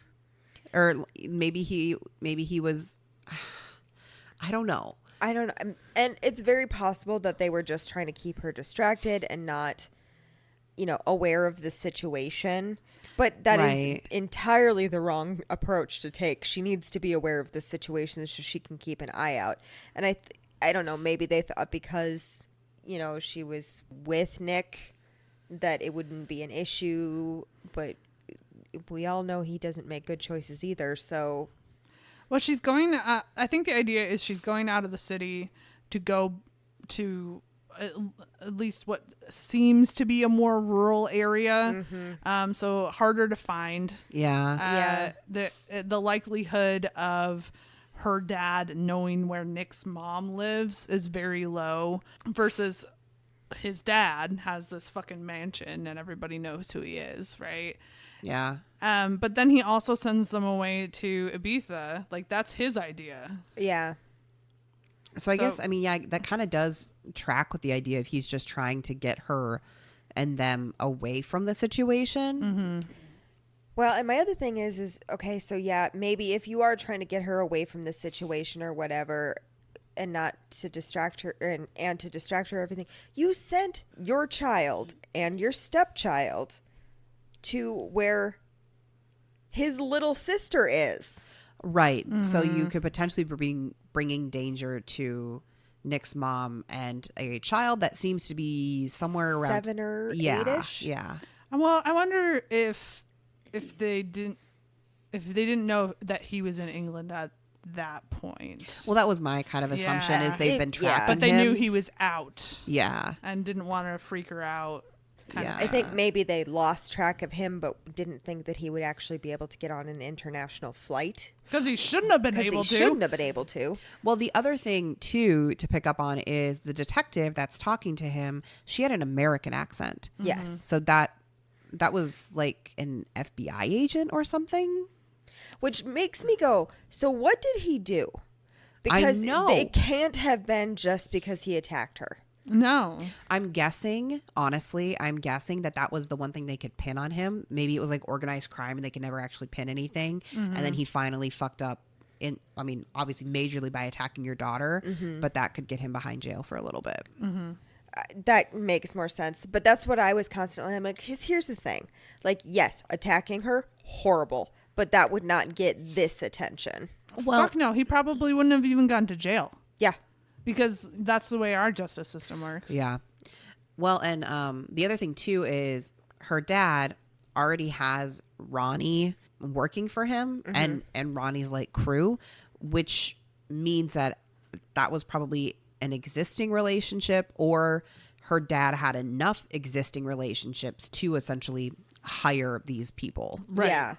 or maybe he was. I don't know. And it's very possible that they were just trying to keep her distracted and not, aware of the situation. But that is entirely the wrong approach to take. She needs to be aware of the situation so she can keep an eye out. And I don't know, maybe they thought because, she was with Nick that it wouldn't be an issue. But we all know he doesn't make good choices either, so... Well, she's going. I think the idea is she's going out of the city to go to at least what seems to be a more rural area. So harder to find. Yeah. The likelihood of her dad knowing where Nick's mom lives is very low versus his dad has this fucking mansion and everybody knows who he is, right? Yeah. But then he also sends them away to Ibiza. Like, that's his idea. Yeah. So I guess, that kind of does track with the idea of he's just trying to get her and them away from the situation. Well, and my other thing is okay, so yeah, maybe if you are trying to get her away from the situation or whatever and not to distract her and to distract her everything, you sent your child and your stepchild to where his little sister is. Right. So you could potentially be bringing danger to Nick's mom and a child that seems to be somewhere around 7 or 8-ish. Yeah. Well, I wonder if they didn't know that he was in England at that point. Well, that was my kind of assumption is they've been tracking but they him. knew he was out. Yeah. And didn't want to freak her out. I think maybe they lost track of him, but didn't think that he would actually be able to get on an international flight. Because he shouldn't have been able to. Shouldn't have been able to. Well, the other thing, too, to pick up on is the detective that's talking to him, she had an American accent. Yes. So that was like an FBI agent or something. Which makes me go, so what did he do? Because I know. It can't have been just because he attacked her. No. I'm guessing that was the one thing they could pin on him. Maybe it was like organized crime and they could never actually pin anything. And then he finally fucked up obviously majorly by attacking your daughter, but that could get him behind jail for a little bit. That makes more sense. But that's what I was constantly, I'm like, because here's the thing. Like, yes, attacking her, horrible. But that would not get this attention. Well, fuck no. He probably wouldn't have even gone to jail. Yeah. Because that's the way our justice system works. Yeah. Well, and the other thing, too, is her dad already has Ronnie working for him and Ronnie's like crew, which means that was probably an existing relationship, or her dad had enough existing relationships to essentially hire these people. Right. Yeah.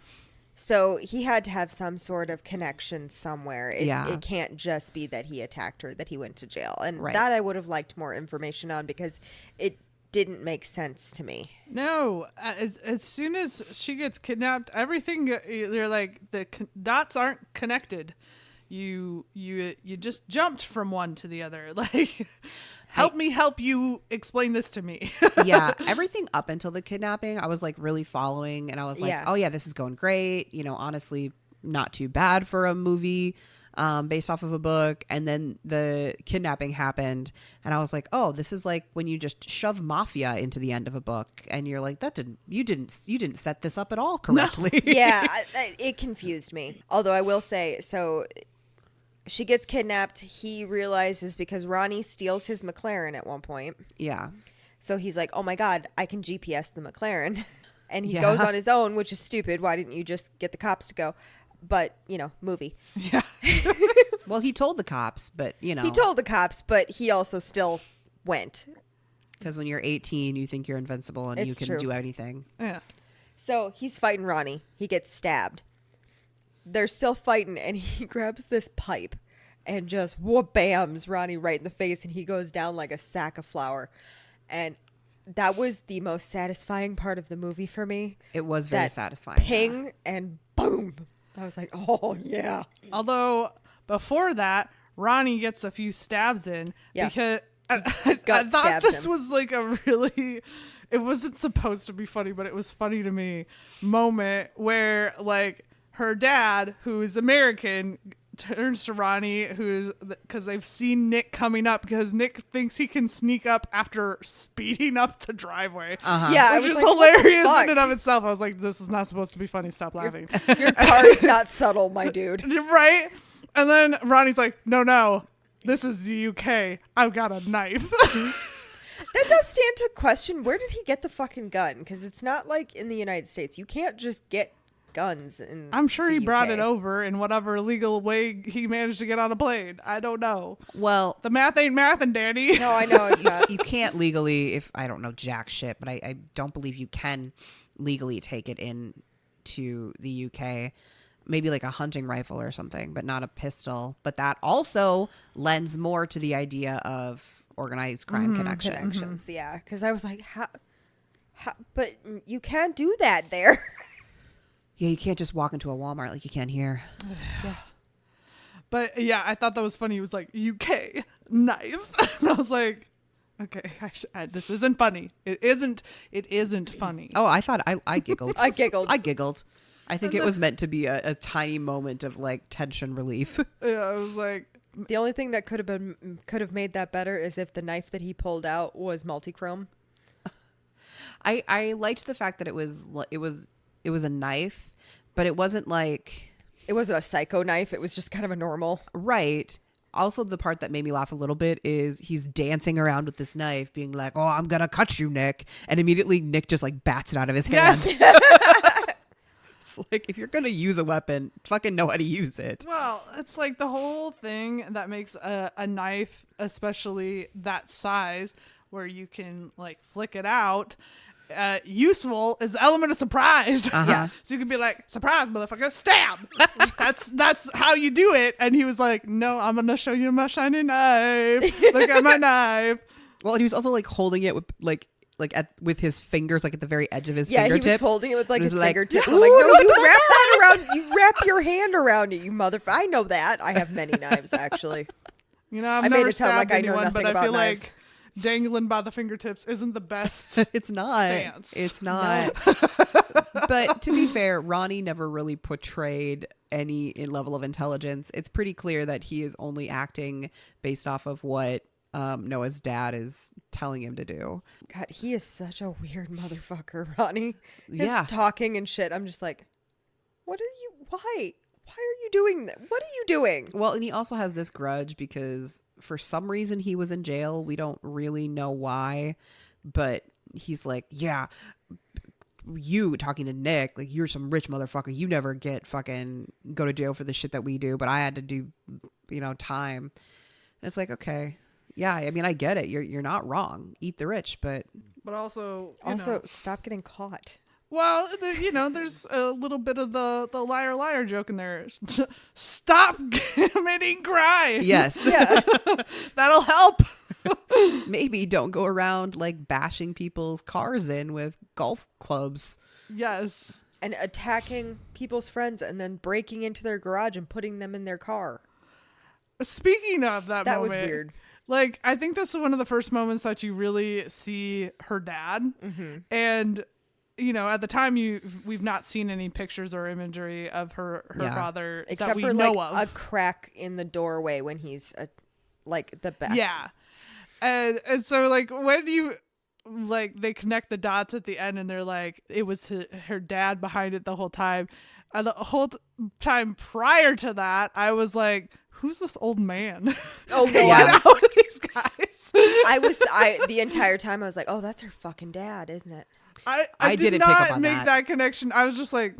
So he had to have some sort of connection somewhere. It can't just be that he attacked her, that he went to jail. And that I would have liked more information on because it didn't make sense to me. No. As soon as she gets kidnapped, everything, they're like, the dots aren't connected. You just jumped from one to the other. Like, help me help you explain this to me. Yeah. Everything up until the kidnapping, I was like really following, and I was like, oh yeah, this is going great. Honestly, not too bad for a movie based off of a book. And then the kidnapping happened, and I was like, oh, this is like when you just shove mafia into the end of a book, and you're like, you didn't set this up at all correctly. No. Yeah, it confused me. Although I will say, so she gets kidnapped. He realizes because Ronnie steals his McLaren at one point. Yeah. So he's like, oh my God, I can GPS the McLaren. And he goes on his own, which is stupid. Why didn't you just get the cops to go? But, movie. Yeah. Well, he told the cops, but, He told the cops, but he also still went. Because when you're 18, you think you're invincible and you It's can true. do anything. Yeah. So he's fighting Ronnie. He gets stabbed. They're still fighting, and he grabs this pipe and just whoop-bams Ronnie right in the face, and he goes down like a sack of flour. And that was the most satisfying part of the movie for me. It was very That satisfying. Ping and boom. I was like, oh, yeah. Although before that, Ronnie gets a few stabs in Yeah. because I gut thought stabs this him. was like a really, it wasn't supposed to be funny, but it was funny to me, moment where like her dad, who is American, turns to Ronnie, because they've seen Nick coming up, because Nick thinks he can sneak up after speeding up the driveway. Uh-huh. Yeah, I Which was is like, what the hilarious fuck? in and of itself. I was like, this is not supposed to be funny. Stop laughing. Your car is not subtle, my dude. Right? And then Ronnie's like, no, this is the UK. I've got a knife. That does stand to question, where did he get the fucking gun? Because it's not like in the United States. You can't just get guns in I'm sure the he brought UK. it over in whatever legal way he managed to get on a plane. I don't know. Well, The math ain't mathin', Danny. No, I know it's not. you can't legally, if I don't know jack shit, but I don't believe you can legally take it in to the UK. Maybe like a hunting rifle or something, but not a pistol. But that also lends more to the idea of organized crime connection. Connections, yeah. Because I was like, how? But you can't do that there. Yeah, you can't just walk into a Walmart like you can here. But yeah, I thought that was funny. He was like, UK knife. And I was like, okay, this isn't funny. It isn't funny. Oh, I thought I giggled. I giggled. I giggled. I think it was meant to be a tiny moment of like tension relief. Yeah, I was like, The only thing that could have made that better is if the knife that he pulled out was multichrome. I liked the fact that it was a knife, but it wasn't like It wasn't a psycho knife. It was just kind of a normal. right. Also, the part that made me laugh a little bit is he's dancing around with this knife, being like, "Oh, I'm gonna cut you, Nick," and immediately Nick just like bats it out of his hand. It's like, if you're gonna use a weapon, fucking know how to use it. well, it's like the whole thing that makes a knife, especially that size, where you can like flick it out, useful is the element of surprise. Uh-huh. So you can be like, surprise, motherfucker, stab. that's how you do it. And he was like, no, I'm gonna show you my shiny knife. Look at my knife. Well, and he was also like holding it with with his fingers, like at the very edge of his Yeah, fingertips. he was holding it with like It was his like, fingertips. "Ooh, I'm like, no, look you at wrap that around. You wrap your hand around it, you motherfucker. I know that. I have many knives, actually. You know, I've I made never it sound stabbed like I know anyone, but nothing I feel about knives. like dangling by the fingertips isn't the best. It's not. Stance. It's not. But to be fair, Ronnie never really portrayed any level of intelligence. It's pretty clear that he is only acting based off of what Noah's dad is telling him to do. God, he is such a weird motherfucker, Ronnie. His Yeah. talking and shit. I'm just like, why are you doing that? What are you doing? Well, and he also has this grudge because for some reason he was in jail. We don't really know why, but he's like, yeah, you talking to Nick, like, you're some rich motherfucker. You never go to jail for the shit that we do, but I had to do, time. And it's like, okay. Yeah, I mean, I get it. You're not wrong. Eat the rich, but Also, stop getting caught. well, there's a little bit of the liar joke in there. Stop committing crime. yes. Yeah. That'll help. Maybe don't go around like bashing people's cars in with golf clubs. Yes. And attacking people's friends and then breaking into their garage and putting them in their car. Speaking of that That was moment, weird. Like, I think this is one of the first moments that you really see her dad. Mm-hmm. And, at the time we've not seen any pictures or imagery of her Yeah. father Except that we for know like of. a crack in the doorway when he's like the back. Yeah. And so like when you like they connect the dots at the end and they're like it was her dad behind it the whole time. And the whole time prior to that, I was like, who's this old man? Oh no, Yeah. Out with these guys. the entire time I was like, oh, that's her fucking dad, isn't it? I didn't did pick not up on make that connection. I was just like,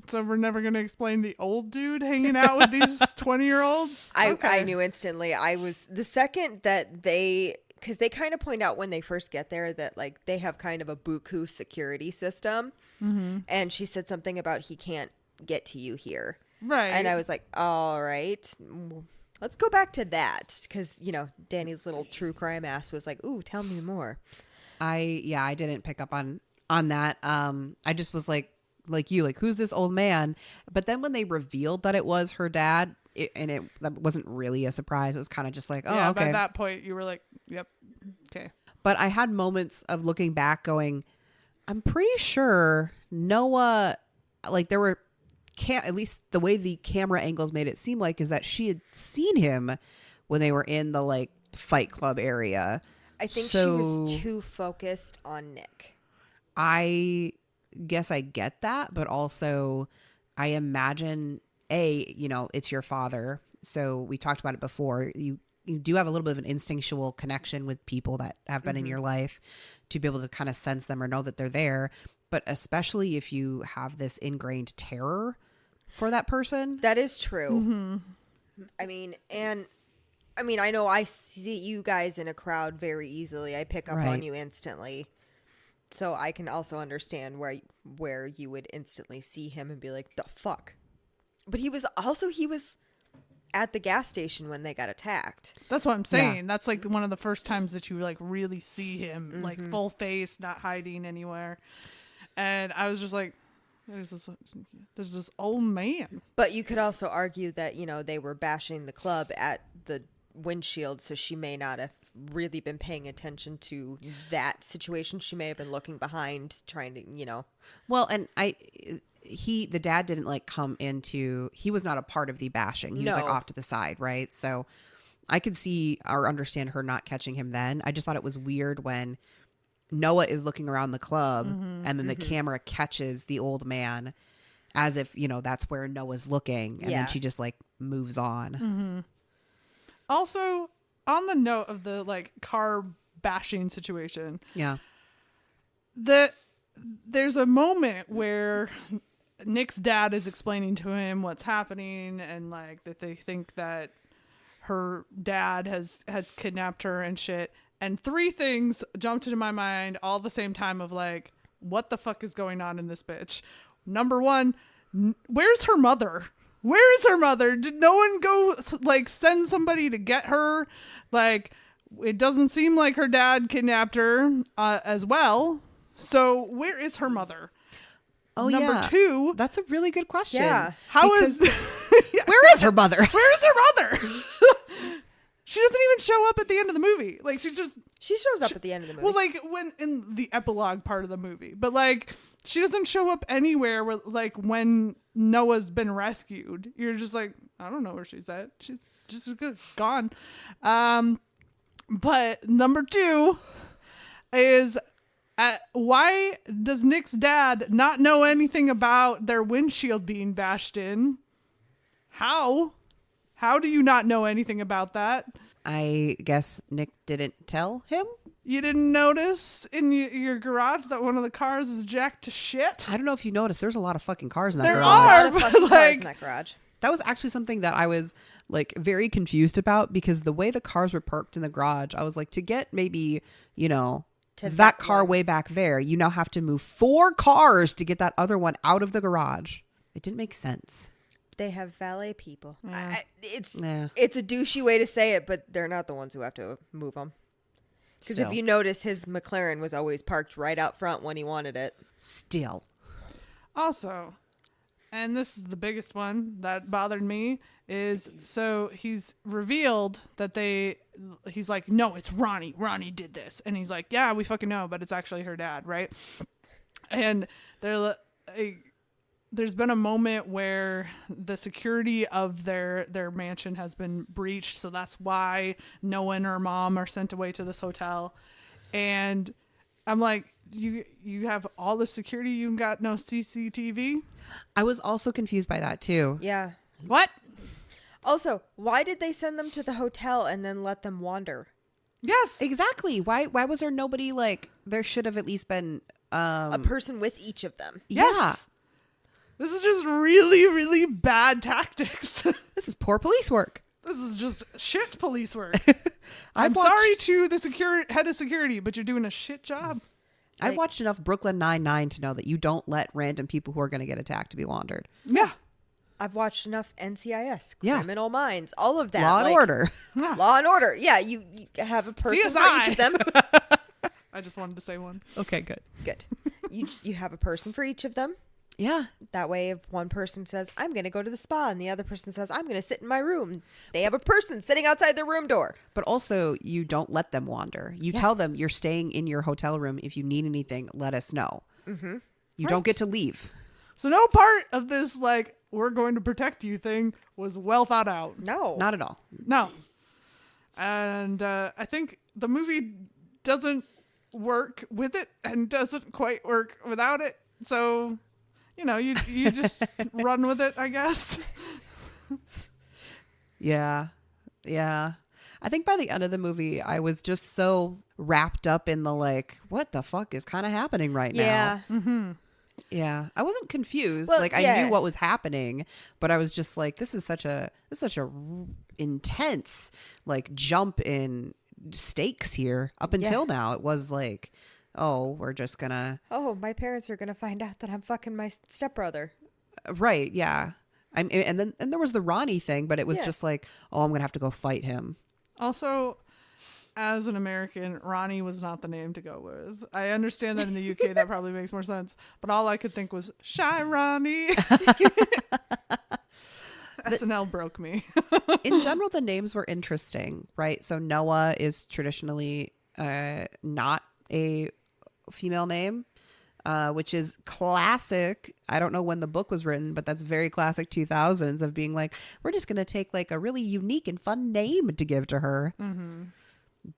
so we're never going to explain the old dude hanging out with these 20-year-olds? I knew instantly. I was the second that they because they kind of point out when they first get there that like they have kind of a buku security system. And she said something about he can't get to you here. Right. And I was like, all right, let's go back to that. Because, Danny's little true crime ass was like, ooh, tell me more. I didn't pick up on that. I just was like you, like, who's this old man? But then when they revealed that it was her dad, that wasn't really a surprise. It was kind of just like, oh, yeah, okay. By that point, you were like, yep, okay. But I had moments of looking back going, I'm pretty sure Noah, like there were, at least the way the camera angles made it seem like is that she had seen him when they were in the like fight club area. I think she was too focused on Nick. I guess I get that, but also I imagine it's your father. So we talked about it before. You do have a little bit of an instinctual connection with people that have been in your life to be able to kind of sense them or know that they're there. But especially if you have this ingrained terror for that person. That is true. I mean, I know I see you guys in a crowd very easily. I pick up on you instantly. So I can also understand where you would instantly see him and be like, the fuck? But he was at the gas station when they got attacked. That's what I'm saying. Yeah. That's like one of the first times that you like really see him like full face, not hiding anywhere. And I was just like, there's this old man. But you could also argue that, they were bashing the club at the windshield, so she may not have really been paying attention to that situation. She may have been looking behind, trying to, Well, and the dad didn't like come into, he was not a part of the bashing. He was like off to the side, right? So I could see or understand her not catching him then. I just thought it was weird when Noah is looking around the club and then the camera catches the old man as if, that's where Noah's looking. And then she just like moves on. Also, on the note of the like car bashing situation. Yeah. There's a moment where Nick's dad is explaining to him what's happening and like that they think that her dad has kidnapped her and shit. And three things jumped into my mind all at the same time of like, what the fuck is going on in this bitch? Number one, where's her mother? Where is her mother? Did no one go like send somebody to get her? Like, it doesn't seem like her dad kidnapped her as well. So where is her mother? Oh, Number two. That's a really good question. Yeah. Where is her mother? Where is her mother? She doesn't even show up at the end of the movie. Like she shows up at the end of the movie. Well, like when in the epilogue part of the movie, but like she doesn't show up anywhere where like when Noah's been rescued. You're just like, I don't know where she's at. She's just gone. But number two is why does Nick's dad not know anything about their windshield being bashed in? How do you not know anything about that? I guess Nick didn't tell him. You didn't notice in your garage that one of the cars is jacked to shit? I don't know if you noticed. There's a lot of fucking cars in that garage. There are, but cars in that garage. That was actually something that I was like very confused about because the way the cars were parked in the garage, I was like, to get maybe, to that car way back there, you now have to move 4 cars to get that other one out of the garage. It didn't make sense. They have valet people. Yeah. It's a douchey way to say it, but they're not the ones who have to move them. Because if you notice, his McLaren was always parked right out front when he wanted it. Still. Also, and this is the biggest one that bothered me, is so he's revealed that he's like, no, it's Ronnie. Ronnie did this. And he's like, yeah, we fucking know, but it's actually her dad, right? And there's been a moment where the security of their mansion has been breached. So that's why Noah and her mom are sent away to this hotel. And I'm like, you have all the security, you got no CCTV? I was also confused by that too. Yeah. What? Also, why did they send them to the hotel and then let them wander? Yes. Exactly. Why was there nobody like, there should have at least been a person with each of them. Yes. Yeah. This is just really, really bad tactics. This is poor police work. This is just shit police work. I've I'm sorry to the head of security, but you're doing a shit job. I've watched enough Brooklyn Nine-Nine to know that you don't let random people who are going to get attacked to be wandered. Yeah. I've watched enough NCIS, Yeah. Criminal Minds, all of that. Law and Order. Law and Order. Yeah, you have a person for CSI. each of them. I just wanted to say one. Okay, good. Good. You have a person for each of them. Yeah. That way, if one person says, I'm going to go to the spa, and the other person says, I'm going to sit in my room, they have a person sitting outside their room door. But also, you don't let them wander. You tell them you're staying in your hotel room. If you need anything, let us know. Mm-hmm. You don't get to leave. So no part of this, like, we're going to protect you thing was well thought out. No. Not at all. No. And I think the movie doesn't work with it and doesn't quite work without it. So, you know, you just run with it, I guess. Yeah. Yeah. I think by the end of the movie, I was just so wrapped up in the like, what the fuck is kind of happening right Yeah. now? Mm-hmm. Yeah. I wasn't confused. Well, like I yeah. knew what was happening, but I was just like, this is such a intense like jump in stakes here. Up until now, it was like, oh, we're just gonna. Oh, my parents are going to find out that I'm fucking my stepbrother. Right. Yeah. And then there was the Ronnie thing, but it was just like, oh, I'm gonna have to go fight him. Also, as an American, Ronnie was not the name to go with. I understand that in the UK that probably makes more sense, but all I could think was Shy Ronnie. SNL broke me. In general, the names were interesting, right? So Noah is traditionally not a female name, which is classic. I don't know when the book was written, but that's very classic 2000s of being like, we're just going to take like a really unique and fun name to give to her. Mm-hmm.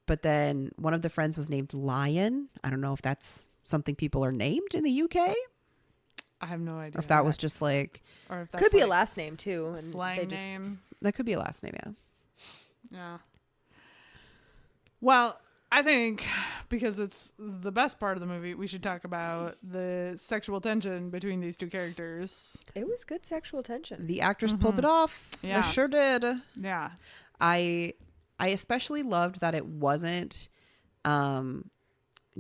But then one of the friends was named Lion. I don't know if that's something people are named in the UK. I have no idea. Or if that was just like, or if that's Could be a like last name, too. a And slang they just, name. that could be a last name, yeah. Yeah. Well, I think because it's the best part of the movie, we should talk about the sexual tension between these two characters. It was good sexual tension. The actress pulled it off. Yeah. They sure did. Yeah. I especially loved that it wasn't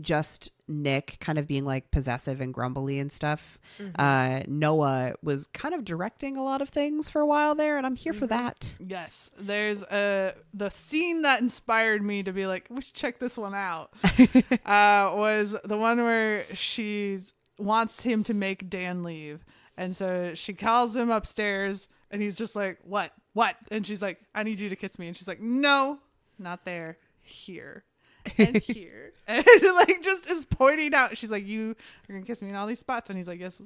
just Nick kind of being like possessive and grumbly and stuff. Mm-hmm. Noah was kind of directing a lot of things for a while there, and I'm here for that. Yes. There's the scene that inspired me to be like, we should check this one out. Was the one where she wants him to make Dan leave. And so she calls him upstairs and he's just like, what? And she's like, I need you to kiss me. And she's like, no, not there, here. And here. And like just is pointing out. She's like, you are gonna kiss me in all these spots. And he's like, yes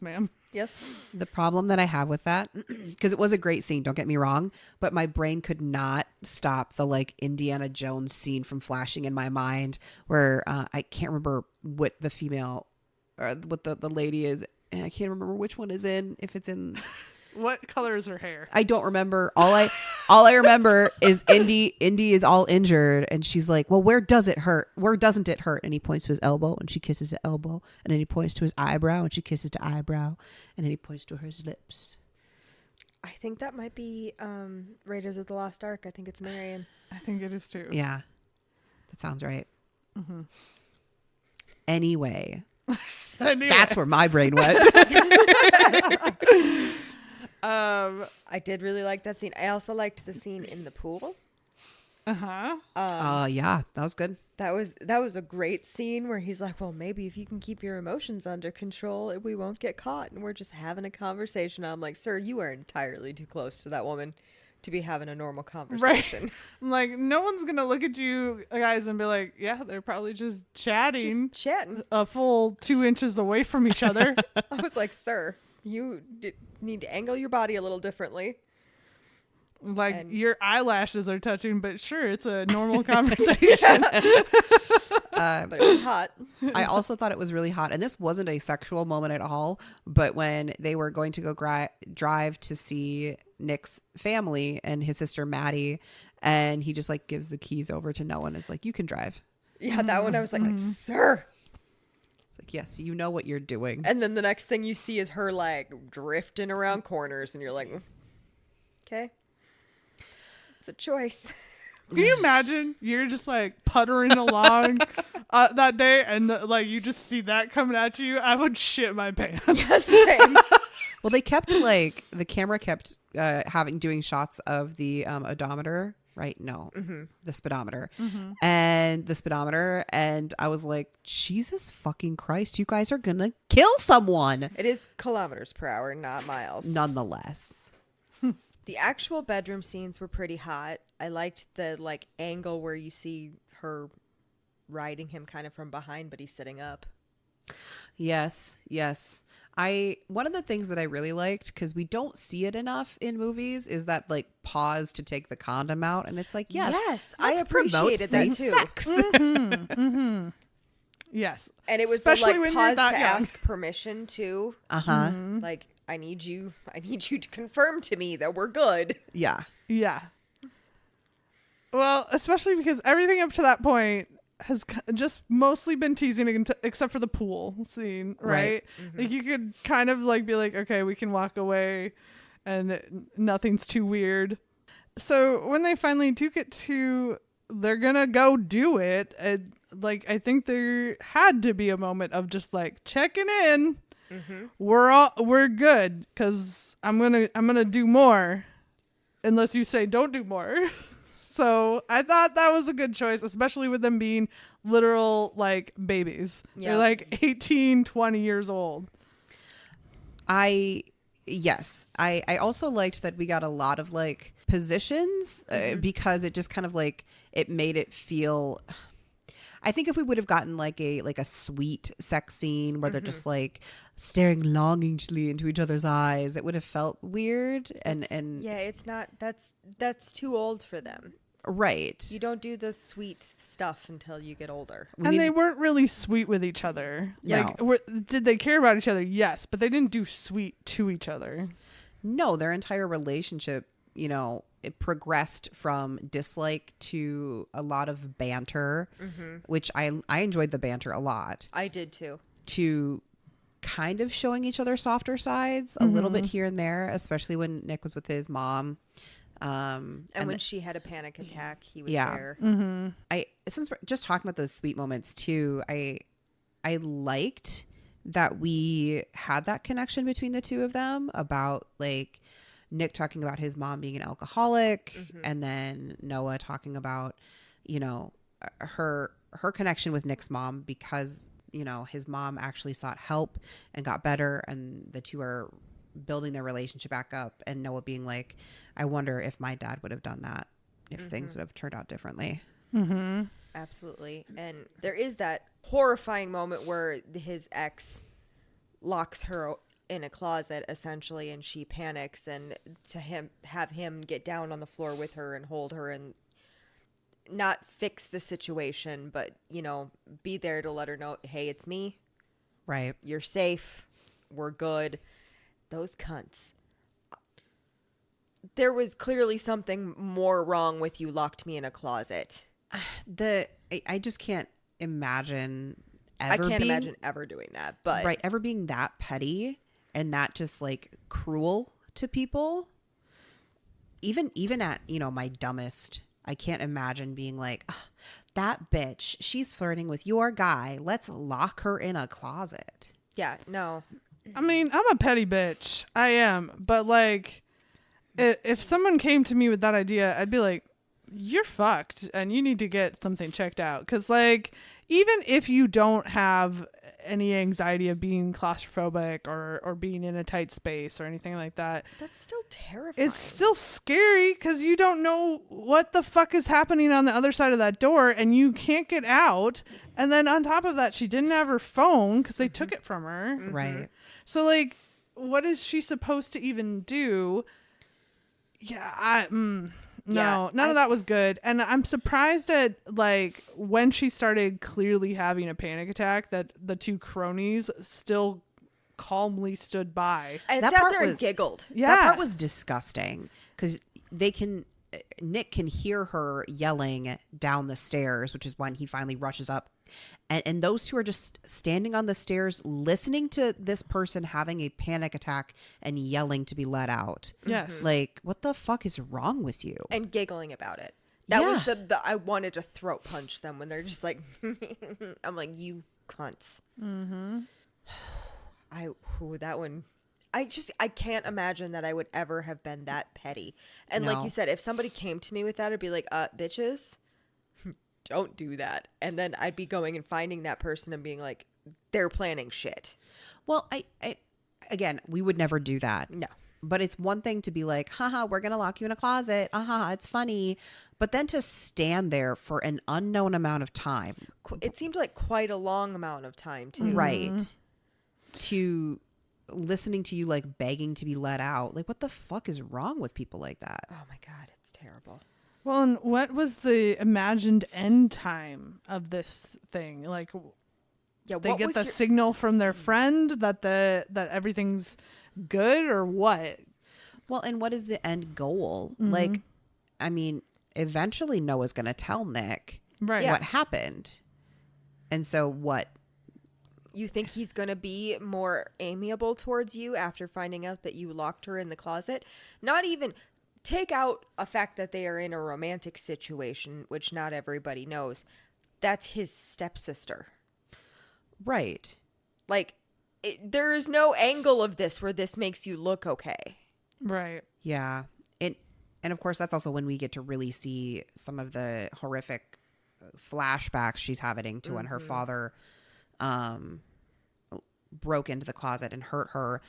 ma'am. Yes. The problem that I have with that, because it was a great scene, don't get me wrong, but my brain could not stop the like Indiana Jones scene from flashing in my mind where I can't remember what the female or what the lady is. And I can't remember which one is in, if it's in. What color is her hair? I don't remember. All I remember is Indy is all injured and she's like, well, where does it hurt? Where doesn't it hurt? And he points to his elbow and she kisses the elbow. And then he points to his eyebrow and she kisses the eyebrow. And then he points to her lips. I think that might be Raiders of the Lost Ark. I think it's Marion. I think it is too. Yeah. That sounds right. Mm-hmm. Anyway. That's where my brain went. I did really like that scene. I also liked the scene in the pool. Uh-huh. Yeah, that was good. That was a great scene where he's like, well, maybe if you can keep your emotions under control, we won't get caught. And we're just having a conversation. I'm like, sir, you are entirely too close to that woman to be having a normal conversation. Right. I'm like, no one's going to look at you guys and be like, yeah, they're probably just chatting. Just chatting. A full 2 inches away from each other. I was like, sir, you need to angle your body a little differently. Like your eyelashes are touching, but sure, it's a normal conversation. But it was hot. I also thought it was really hot. And this wasn't a sexual moment at all. But when they were going to go drive to see Nick's family and his sister Maddie, and he just like gives the keys over to Noah and is like, you can drive. Yeah, that one I was like, sir. It's like, yes, you know what you're doing. And then the next thing you see is her like drifting around corners and you're like, okay. It's a choice. Can you imagine you're just like puttering along that day and like you just see that coming at you? I would shit my pants. Yes, same. Well, they kept like the camera kept doing shots of the odometer, right? No, the speedometer, and the speedometer, and I was like, Jesus fucking Christ, you guys are gonna kill someone. It is kilometers per hour, not miles. Nonetheless. The actual bedroom scenes were pretty hot. I liked the like angle where you see her riding him kind of from behind, but he's sitting up. Yes. One of the things that I really liked, because we don't see it enough in movies, is that like pause to take the condom out, and it's like, yes, I let's promote appreciated that safe too. sex. Yes. And it was especially the, like, when you're pause that to young. ask permission too. Like, I need you to confirm to me that we're good. Yeah. Yeah. Well, especially because everything up to that point has just mostly been teasing except for the pool scene, right? Like you could kind of like be like, okay, we can walk away and nothing's too weird. So when they finally do get to, they're gonna go do it. Like I think there had to be a moment of just like checking in. We're good because I'm gonna do more, unless you say don't do more. So I thought that was a good choice, especially with them being literal like babies. Yeah. They're like 18, 20 years old. I also liked that we got a lot of like positions because it just kind of like it made it feel. I think if we would have gotten like a sweet sex scene where they're just like staring longingly into each other's eyes, it would have felt weird and Yeah, it's not. That's too old for them. right. You don't do the sweet stuff until you get older. And they weren't really sweet with each other. No. Like, did they care about each other? Yes, but they didn't do sweet to each other. No, their entire relationship, it progressed from dislike to a lot of banter, which I enjoyed the banter a lot, I did too. to kind of showing each other softer sides a little bit here and there, especially when Nick was with his mom. And when she had a panic attack, he was Yeah. there. Since we're just talking about those sweet moments too, I liked that we had that connection between the two of them about like Nick talking about his mom being an alcoholic, and then Noah talking about, her connection with Nick's mom because, his mom actually sought help and got better, and the two are building their relationship back up, and Noah being like, I wonder if my dad would have done that, if things would have turned out differently. Absolutely. And there is that horrifying moment where his ex locks her in a closet essentially, and she panics, and to have him get down on the floor with her and hold her and not fix the situation, but be there to let her know, hey, it's me, Right. you're safe, we're good. Those cunts. There was clearly something more wrong with you locked me in a closet. I just can't imagine imagine ever doing that, but right, ever being that petty and that just like cruel to people. Even at, my dumbest, I can't imagine being like, that bitch, she's flirting with your guy. Let's lock her in a closet. yeah, no. I mean, I'm a petty bitch. I am. But like, if someone came to me with that idea, I'd be like, you're fucked and you need to get something checked out. Because like, even if you don't have any anxiety of being claustrophobic or being in a tight space or anything like that, That's still terrifying. it's still scary because you don't know what the fuck is happening on the other side of that door and you can't get out. And then on top of that, she didn't have her phone because they took it from her. Right. So like, what is she supposed to even do? Yeah, none of that was good. And I'm surprised at like when she started clearly having a panic attack that the two cronies still calmly stood by. I That sat part there and was- giggled. Yeah. That part was disgusting because they can Nick can hear her yelling down the stairs, which is when he finally rushes up. And those two are just standing on the stairs listening to this person having a panic attack and yelling to be let out. Yes. Like, what the fuck is wrong with you? And giggling about it. That was Yeah. the I wanted to throat punch them when they're just like, I'm like, you cunts. Mm-hmm. That one. I can't imagine that I would ever have been that petty. And like No. you said, if somebody came to me with that, I'd be like, bitches, don't do that. And then I'd be going and finding that person and being like, they're planning shit. Well, I again, we would never do that. No. But it's one thing to be like, haha, we're going to lock you in a closet. It's funny. But then to stand there for an unknown amount of time. It seemed like quite a long amount of time, too. Right. To listening to you like begging to be let out. Like, what the fuck is wrong with people like that? Oh, my God. It's terrible. Well, and what was the imagined end time of this thing? Like, Yeah, they what get was the your- signal from their friend that that everything's good, or what? Well, and what is the end goal? Like, I mean, eventually Noah's going to tell Nick Right. Yeah. what happened. And so what? You think he's going to be more amiable towards you after finding out that you locked her in the closet? Not even take out a fact that they are in a romantic situation, which not everybody knows. That's his stepsister. Right. Like, there is no angle of this where this makes you look okay. Right. Yeah. And of course, that's also when we get to really see some of the horrific flashbacks she's having to when her father broke into the closet and hurt her.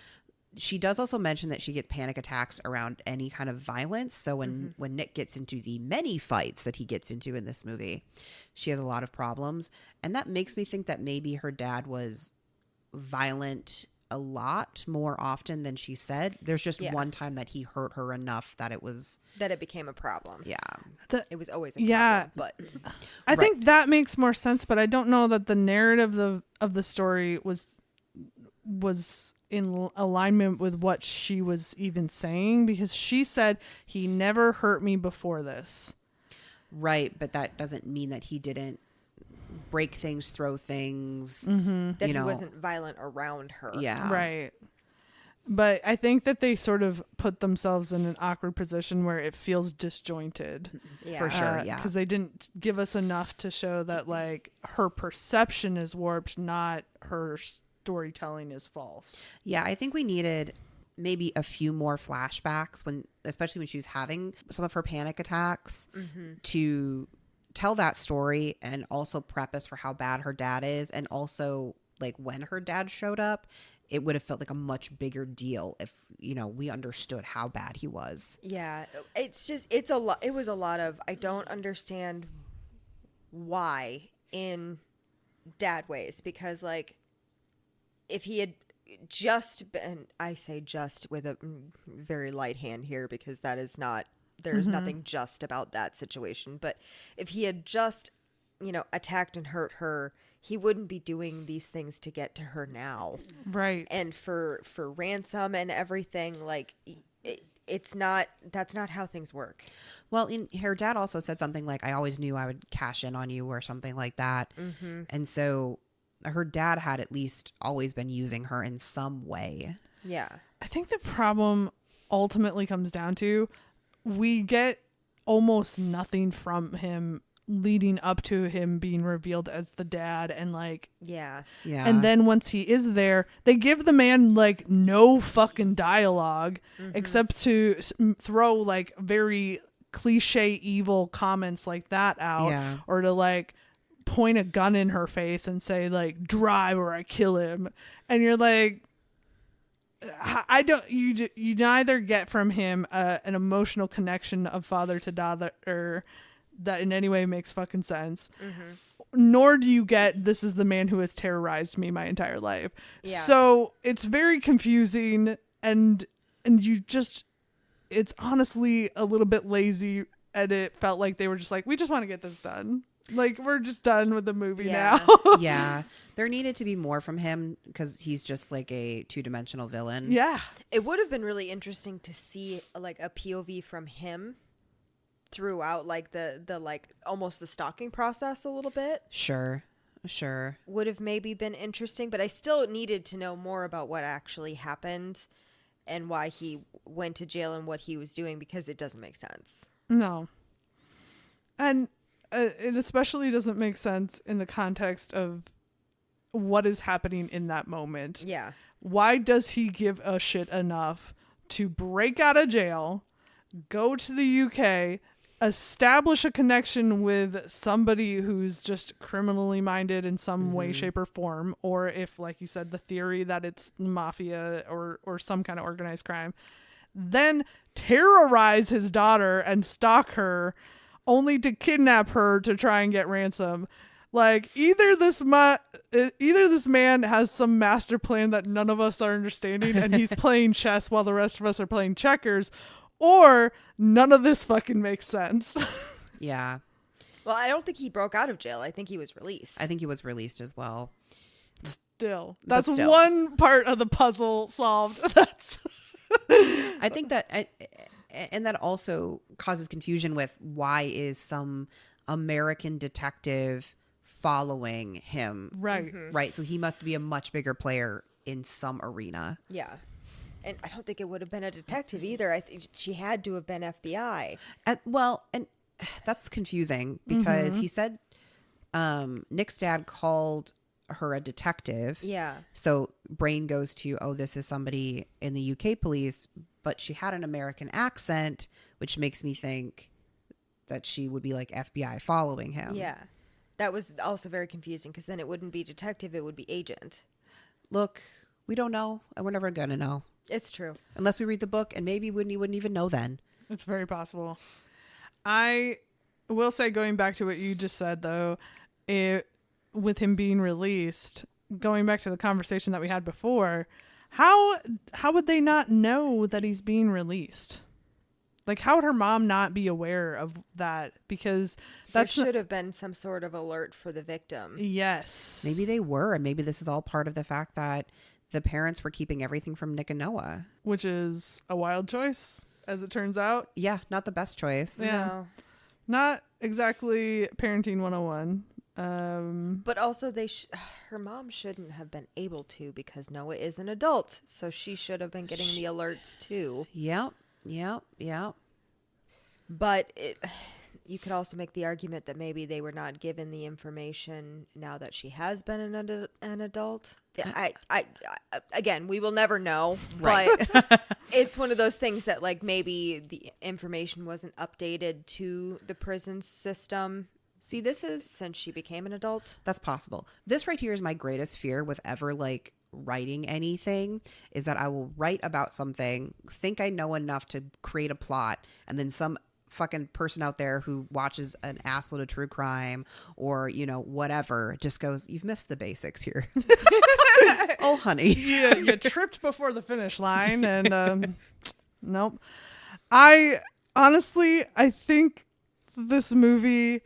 She does also mention that she gets panic attacks around any kind of violence. So when Nick gets into the many fights that he gets into in this movie, she has a lot of problems. And that makes me think that maybe her dad was violent a lot more often than she said. There's just Yeah. one time that he hurt her enough that it was, That it became a problem. yeah. It was always a Yeah. problem, but I think that makes more sense, but I don't know that the narrative of the story was in alignment with what she was even saying, because she said he never hurt me before this. Right. But that doesn't mean that he didn't break things, throw things. that You he know. wasn't violent around her. Yeah. Right. But I think that they sort of put themselves in an awkward position where it feels disjointed. Yeah. For sure. Yeah. Because they didn't give us enough to show that, like, her perception is warped, not her storytelling is false. Yeah, I think we needed maybe a few more flashbacks especially when she was having some of her panic attacks, to tell that story and also prep us for how bad her dad is. And also, like, when her dad showed up, it would have felt like a much bigger deal if, we understood how bad he was. Yeah, it's a lot. It was a lot of, I don't understand why in dad ways, because like if he had just been, I say just with a very light hand here, because that is not, there's nothing just about that situation. But if he had just, attacked and hurt her, he wouldn't be doing these things to get to her now. Right. And for ransom and everything, like that's not how things work. Well, her dad also said something like, I always knew I would cash in on you, or something like that. And so her dad had at least always been using her in some way. Yeah. I think the problem ultimately comes down to, we get almost nothing from him leading up to him being revealed as the dad, and like, Yeah. Yeah. and then once he is there, they give the man like no fucking dialogue except to throw like very cliche evil comments like that out, Yeah. or to like point a gun in her face and say like, drive or I kill him. And you're like, I don't, you neither get from him an emotional connection of father to daughter, or that in any way makes fucking sense. Nor do you get, this is the man who has terrorized me my entire life. Yeah. So it's very confusing, and you just, it's honestly a little bit lazy, and it felt like they were just like, we just want to get this done. Like, we're just done with the movie Yeah. now. Yeah. There needed to be more from him, because he's just like a two-dimensional villain. Yeah. It would have been really interesting to see like a POV from him throughout like the like almost the stalking process a little bit. Sure. Would have maybe been interesting, but I still needed to know more about what actually happened and why he went to jail and what he was doing, because it doesn't make sense. No. And it especially doesn't make sense in the context of what is happening in that moment. Yeah. Why does he give a shit enough to break out of jail, go to the UK, establish a connection with somebody who's just criminally minded in some way, shape, or form, or if, like you said, the theory that it's mafia or some kind of organized crime, then terrorize his daughter and stalk her, only to kidnap her to try and get ransom? Like, either this man has some master plan that none of us are understanding, and he's playing chess while the rest of us are playing checkers, or none of this fucking makes sense. Yeah. Well, I don't think he broke out of jail. I think he was released. I think he was released as well. That's still. one part of the puzzle solved. That's I think that, and that also causes confusion with why is some American detective following him? right. Right. So he must be a much bigger player in some arena. Yeah. And I don't think it would have been a detective either. I think she had to have been FBI. And that's confusing because he said Nick's dad called her a detective. Yeah. So brain goes to, oh, this is somebody in the UK police, but she had an American accent, which makes me think that she would be like FBI following him. Yeah. That was also very confusing, because then it wouldn't be detective, it would be agent. Look, we don't know, and we're never going to know. It's true. Unless we read the book, and maybe we wouldn't even know then. It's very possible. I will say, going back to what you just said, though, with him being released, going back to the conversation that we had before, how would they not know that he's being released? Like, how would her mom not be aware of that? Because There should have been some sort of alert for the victim. Yes. Maybe they were, and maybe this is all part of the fact that the parents were keeping everything from Nick and Noah. Which is a wild choice, as it turns out. Yeah, not the best choice. Yeah. No. Not exactly parenting 101. But also, her mom shouldn't have been able to, because Noah is an adult. So she should have been getting the alerts too. Yep. But you could also make the argument that maybe they were not given the information now that she has been an adult. Again, we will never know. Right. But it's one of those things that, like, maybe the information wasn't updated to the prison system. See, this is... since she became an adult. That's possible. This right here is my greatest fear with ever, like, writing anything, is that I will write about something, think I know enough to create a plot, and then some fucking person out there who watches an assload of true crime or, you know, whatever, just goes, you've missed the basics here. Oh, honey. You tripped before the finish line, and nope. I think this movie,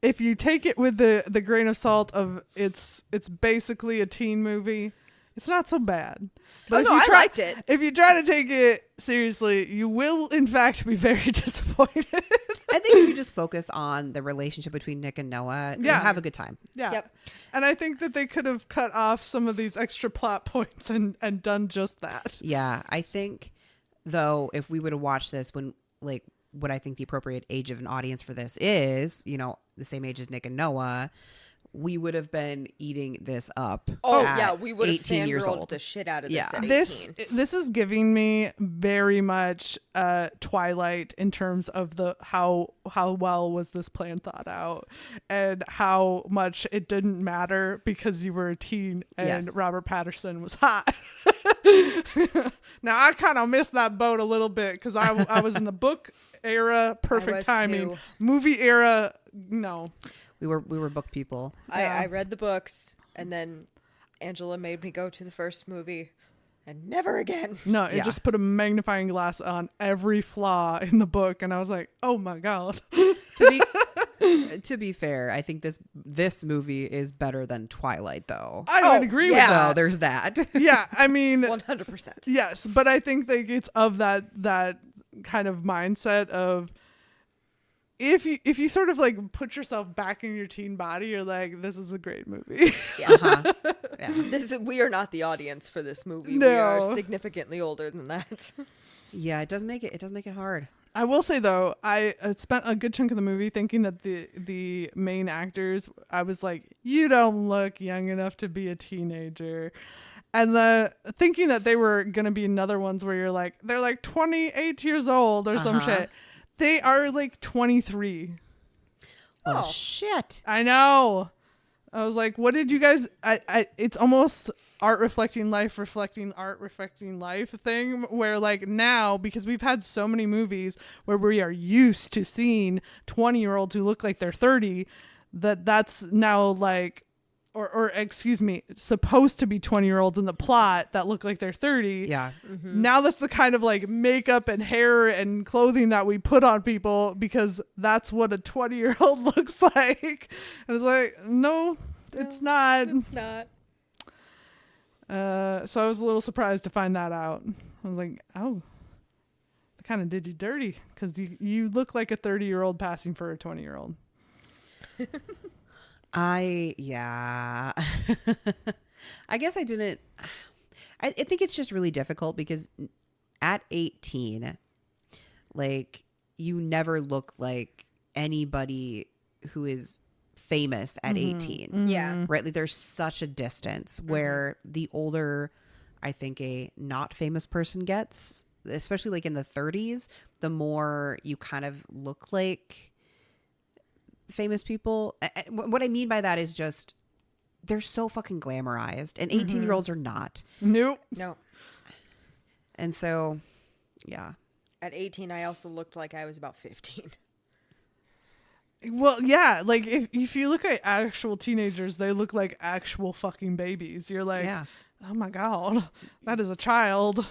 if you take it with the grain of salt of it's basically a teen movie, it's not so bad. But I liked it. If you try to take it seriously, you will in fact be very disappointed. I think if you just focus on the relationship between Nick and Noah, you'll have a good time. Yeah. Yep. And I think that they could have cut off some of these extra plot points and done just that. Yeah. I think, though, if we would have watched this when, like, what I think the appropriate age of an audience for this is, you know, the same age as Nick and Noah, we would have been eating this up. Oh, at yeah. We would have 18 years fangirled old. the shit out of this Yeah. at 18. This is giving me very much Twilight in terms of the how well was this plan thought out, and how much it didn't matter because you were a teen and Yes. Robert Pattinson was hot. Now I kind of missed that boat a little bit because I was in the book era, perfect was timing. too. Movie era, no. We were book people. I read the books, and then Angela made me go to the first movie, and never again. No, it Yeah. just put a magnifying glass on every flaw in the book, and I was like, "Oh my god!" To be fair, I think this movie is better than Twilight, though. I would agree with So that. there's that. Yeah, I mean, 100%. yes, but I think that it's of that kind of mindset of if you sort of like put yourself back in your teen body, you're like, this is a great movie. Yeah. Yeah. We are not the audience for this movie. No. We are significantly older than that. Yeah, it does make it hard. I will say though, I spent a good chunk of the movie thinking that the main actors, I was like, you don't look young enough to be a teenager. And thinking that they were going to be another ones where you're like, they're like 28 years old or some shit. They are like 23. Oh, shit. I know. I was like, what did you guys, it's almost art reflecting life, reflecting art, reflecting life thing where like now, because we've had so many movies where we are used to seeing 20-year-olds who look like they're 30, that's now like, or excuse me, supposed to be 20-year-olds in the plot that look like they're 30. Yeah. Mm-hmm. Now that's the kind of like makeup and hair and clothing that we put on people because that's what a 20-year-old looks like. And it's like, no, it's not. It's not. So I was a little surprised to find that out. I was like, oh, they kind of did you dirty because you look like a 30-year-old passing for a 20-year-old. Yeah. I guess I didn't. I think it's just really difficult because at 18, like, you never look like anybody who is famous at 18. Mm-hmm. Yeah. Right? Like, there's such a distance where the older I think a not famous person gets, especially like in the 30s, the more you kind of look like famous people. What I mean by that is just they're so fucking glamorized, and 18-year-olds are not. Nope. No. And so, yeah. At 18, I also looked like I was about 15. Well, yeah, like if you look at actual teenagers, they look like actual fucking babies. You're like, oh my God, that is a child.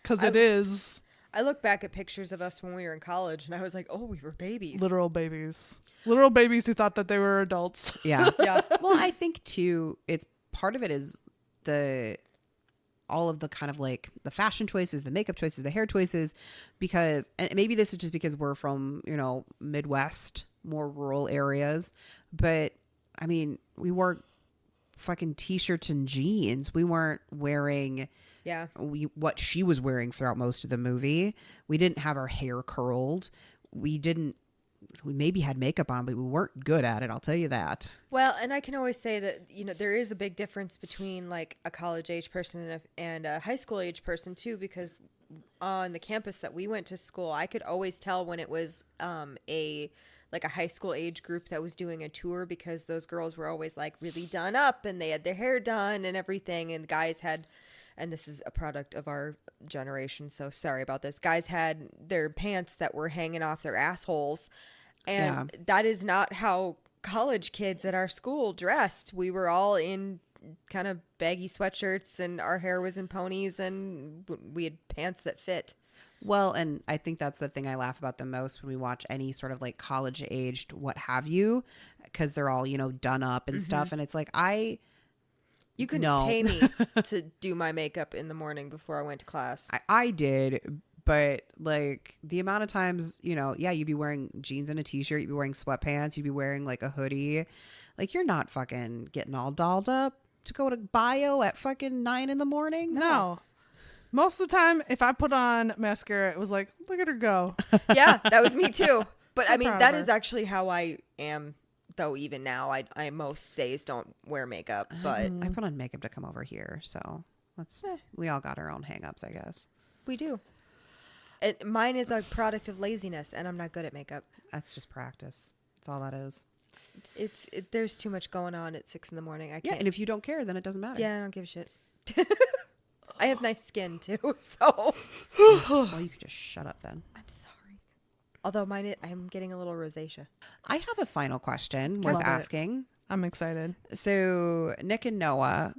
Because it is. I look back at pictures of us when we were in college and I was like, oh, we were babies. Literal babies. Literal babies who thought that they were adults. Yeah. Yeah. Well, I think too, it's part of it is all of the kind of like the fashion choices, the makeup choices, the hair choices, because, and maybe this is just because we're from, Midwest, more rural areas, but I mean, we wore fucking t-shirts and jeans. We weren't wearing what she was wearing throughout most of the movie. We didn't have our hair curled. We maybe had makeup on, but we weren't good at it. I'll tell you that. Well, and I can always say that, there is a big difference between like a college age person and a high school age person too, because on the campus that we went to school, I could always tell when it was a high school age group that was doing a tour, because those girls were always like really done up and they had their hair done and everything. And the guys had, and this is a product of our generation, so sorry about this, guys had their pants that were hanging off their assholes. And that is not how college kids at our school dressed. We were all in kind of baggy sweatshirts and our hair was in ponies and we had pants that fit. Well, and I think that's the thing I laugh about the most when we watch any sort of like college aged what have you, because they're all, done up and stuff. And it's like, you couldn't pay me to do my makeup in the morning before I went to class. I did, but like the amount of times, you'd be wearing jeans and a t-shirt, you'd be wearing sweatpants, you'd be wearing like a hoodie. Like, you're not fucking getting all dolled up to go to bio at fucking 9 a.m. No. Most of the time, if I put on mascara, it was like, look at her go. Yeah, that was me too. But I mean, proud that of is her. actually how I am, though. Even now, I most days don't wear makeup, but I put on makeup to come over here, so we all got our own hang-ups, I guess. we do. Mine is a product of laziness, and I'm not good at makeup. That's just practice. That's all that is. There's too much going on at 6 a.m. I can't. Yeah, and if you don't care, then it doesn't matter. Yeah, I don't give a shit. I have nice skin too, so. Well, you could just shut up then. I'm sorry. Although I'm getting a little rosacea. I have a final question worth Love it. asking. I'm excited. So Nick and Noah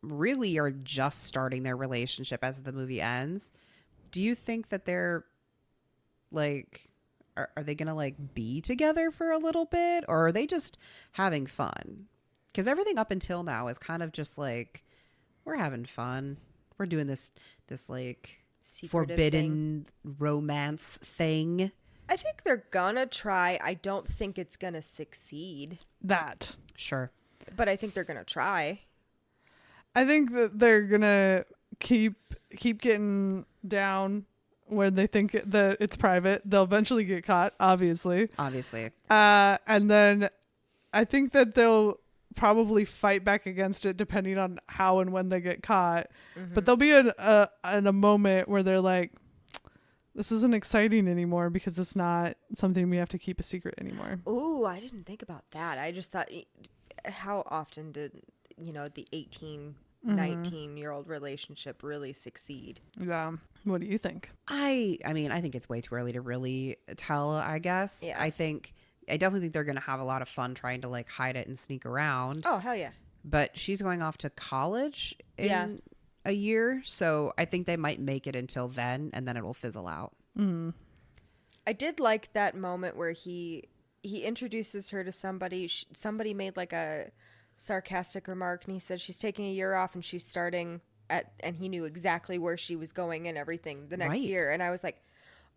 really are just starting their relationship as the movie ends. Do you think that they're like, are they going to like be together for a little bit, or are they just having fun? Because everything up until now is kind of just like, we're having fun. We're doing this like Secretive forbidden romance thing. I think they're gonna try. I don't think it's gonna succeed, That. Sure. but I think they're gonna try. I think that they're gonna keep getting down where they think that it's private. They'll eventually get caught, obviously. And then I think that they'll probably fight back against it depending on how and when they get caught. But they'll be in a moment where they're like, this isn't exciting anymore because it's not something we have to keep a secret anymore. Ooh, I didn't think about that. I just thought, how often did, the 18, 19-year-old relationship really succeed? Yeah. What do you think? I mean, I think it's way too early to really tell, I guess. Yeah. I definitely think they're going to have a lot of fun trying to like hide it and sneak around. Oh, hell yeah. But she's going off to college in a year. So I think they might make it until then and then it will fizzle out. I did like that moment where he introduces her to somebody. Somebody made like a sarcastic remark and he said she's taking a year off and she's starting and he knew exactly where she was going and everything the next year. And I was like,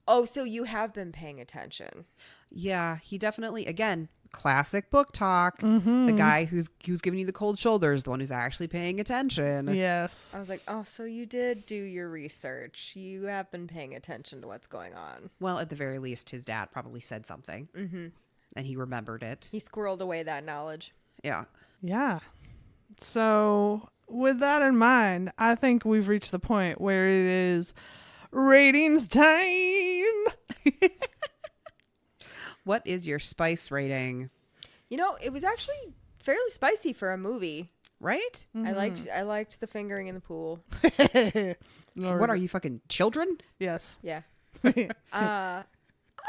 oh, so you have been paying attention. Yeah, he definitely, again, classic book talk. The guy who's giving you the cold shoulders, the one who's actually paying attention. Yes. I was like, oh, so you did do your research. You have been paying attention to what's going on. Well, at the very least, his dad probably said something. And he remembered it. He squirreled away that knowledge. Yeah. Yeah. So with that in mind, I think we've reached the point where it is ratings time. What is your spice rating? It was actually fairly spicy for a movie. Right? I liked the fingering in the pool. What are you, fucking children? Yes. Yeah. I'll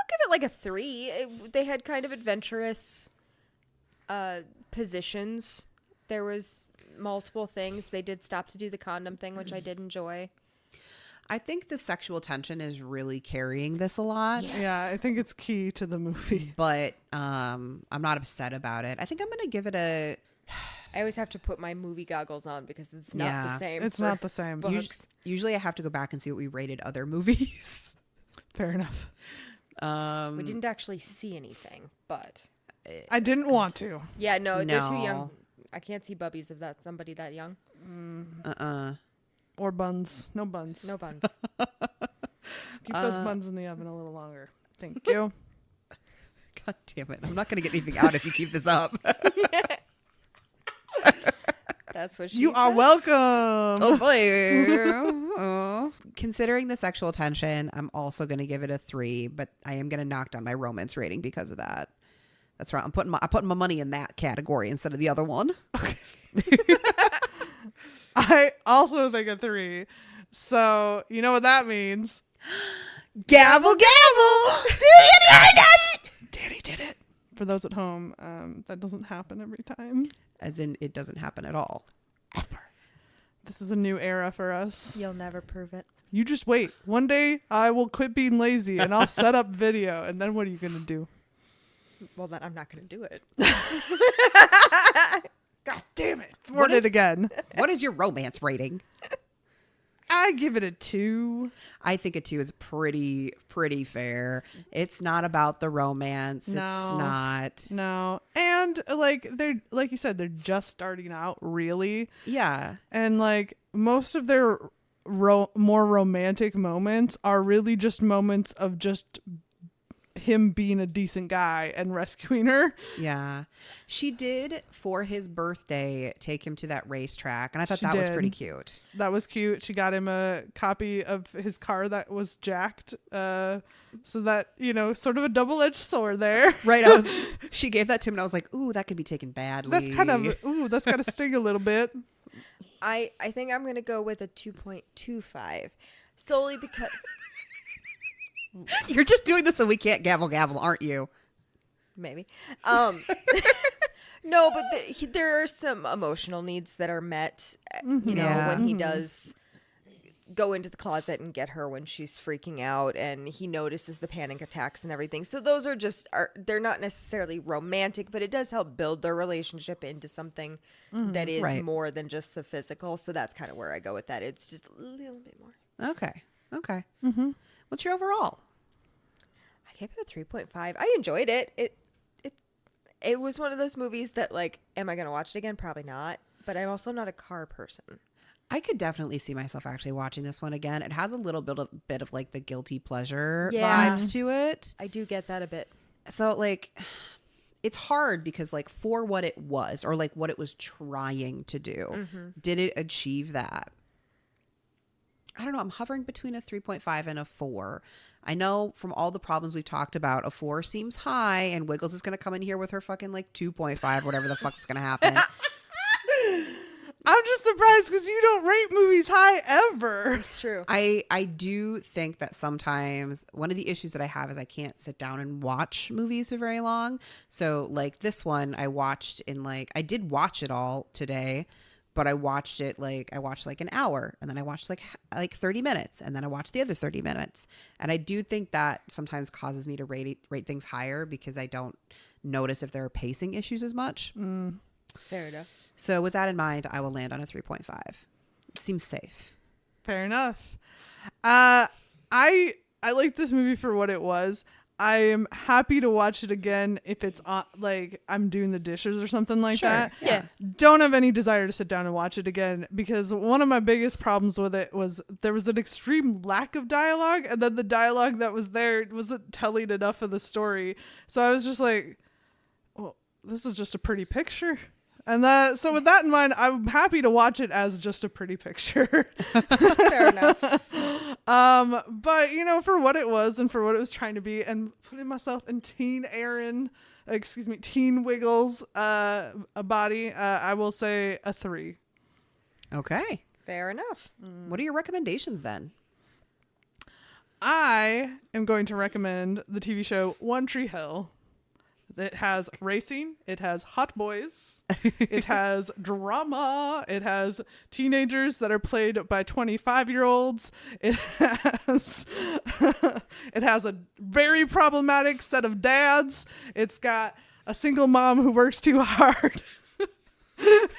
give it like a 3. They had kind of adventurous positions. There was multiple things. They did stop to do the condom thing, which I did enjoy. I think the sexual tension is really carrying this a lot. Yes. Yeah, I think it's key to the movie. But I'm not upset about it. I think I'm going to give it a... I always have to put my movie goggles on because it's not the same. It's for not the same. books. Usually I have to go back and see what we rated other movies. Fair enough. We didn't actually see anything, but... I didn't want to. Yeah, no, they're too No. young. I can't see bubbies of somebody that young. Or buns. No buns. No buns. Keep those buns in the oven a little longer. Thank you. God damn it. I'm not going to get anything out if you keep this up. That's what she You are said. welcome. Oh, boy. Oh. Considering the sexual tension, I'm also going to give it a 3, but I am going to knock down my romance rating because of that. That's right. I'm putting my money in that category instead of the other one. I also think a 3. So, you know what that means? Gavel, gavel. Danny did it. For those at home, that doesn't happen every time. As in, it doesn't happen at all. Ever. This is a new era for us. You'll never prove it. You just wait. One day I will quit being lazy and I'll set up video. And then what are you going to do? Well, then I'm not going to do it. God damn it. Thwart it again. What is your romance rating? I give it a 2. I think a 2 is pretty fair. It's not about the romance. No. It's not. No. And they're like you said, they're just starting out, really. Yeah. And most of their more romantic moments are really just moments of just him being a decent guy and rescuing her. Yeah. She did, for his birthday, take him to that racetrack. And I thought She that was did. pretty cute. That was cute. She got him a copy of his car that was jacked. So that, sort of a double-edged sword there. Right. She gave that to him and I was like, ooh, that could be taken badly. That's kind of, that's got to sting a little bit. I think I'm going to go with a 2.25 solely because... You're just doing this so we can't gavel, aren't you? Maybe. No, but there are some emotional needs that are met, Yeah. when he does go into the closet and get her when she's freaking out and he notices the panic attacks and everything. So those they're not necessarily romantic, but it does help build their relationship into something that is Right. more than just the physical. So that's kind of where I go with that. It's just a little bit more. Okay. Mm-hmm. What's your overall? I gave it a 3.5. I enjoyed it. It was one of those movies that, like, am I going to watch it again? Probably not. But I'm also not a car person. I could definitely see myself actually watching this one again. It has a little bit of like the guilty pleasure Yeah. vibes to it. I do get that a bit. So like it's hard because like for what it was or like what it was trying to do, did it achieve that? I don't know. I'm hovering between a 3.5 and a 4. I know from all the problems we've talked about, a 4 seems high, and Wiggles is going to come in here with her fucking like 2.5, whatever the fuck is going to happen. I'm just surprised because you don't rate movies high ever. It's true. I do think that sometimes one of the issues that I have is I can't sit down and watch movies for very long. So like this one I watched in like, I did watch it all today, but I watched like an hour, and then I watched like 30 minutes, and then I watched the other 30 minutes. And I do think that sometimes causes me to rate things higher because I don't notice if there are pacing issues as much. Fair enough. So with that in mind, I will land on a 3.5. Seems safe. Fair enough. I like this movie for what it was. I am happy to watch it again if it's on, like I'm doing the dishes or something like that. Yeah. Don't have any desire to sit down and watch it again because one of my biggest problems with it was there was an extreme lack of dialogue, and then the dialogue that was there wasn't telling enough of the story. So I was just like, well, this is just a pretty picture. And so with that in mind, I'm happy to watch it as just a pretty picture. Fair enough. But you know, for what it was and for what it was trying to be, and putting myself in teen Wiggles, a body, I will say a 3. Okay. Fair enough. What are your recommendations then? I am going to recommend the TV show One Tree Hill. It has racing. It has hot boys. It has drama. It has teenagers that are played by 25-year-olds. It has a very problematic set of dads. It's got a single mom who works too hard.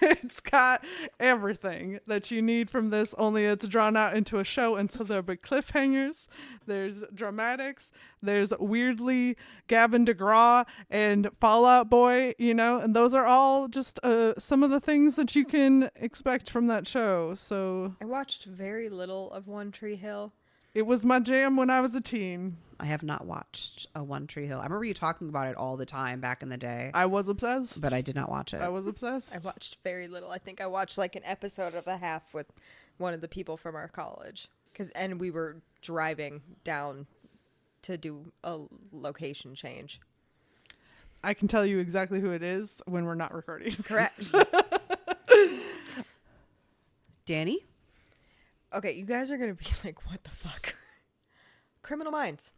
It's got everything that you need from this, only it's drawn out into a show, and so there'll be cliffhangers, there's dramatics, there's weirdly Gavin DeGraw and Fall Out Boy, you know, and those are all just some of the things that you can expect from that show. So I watched very little of One Tree Hill. it was my jam when I was a teen. I have not watched a One Tree Hill. I remember you talking about it all the time back in the day. I was obsessed. But I did not watch it. I was obsessed. I watched very little. I think I watched like an episode of the half with one of the people from our college. And we were driving down to do a location change. I can tell you exactly who it is when we're not recording. Correct. Danny? Okay, you guys are going to be like, what the fuck? Criminal Minds.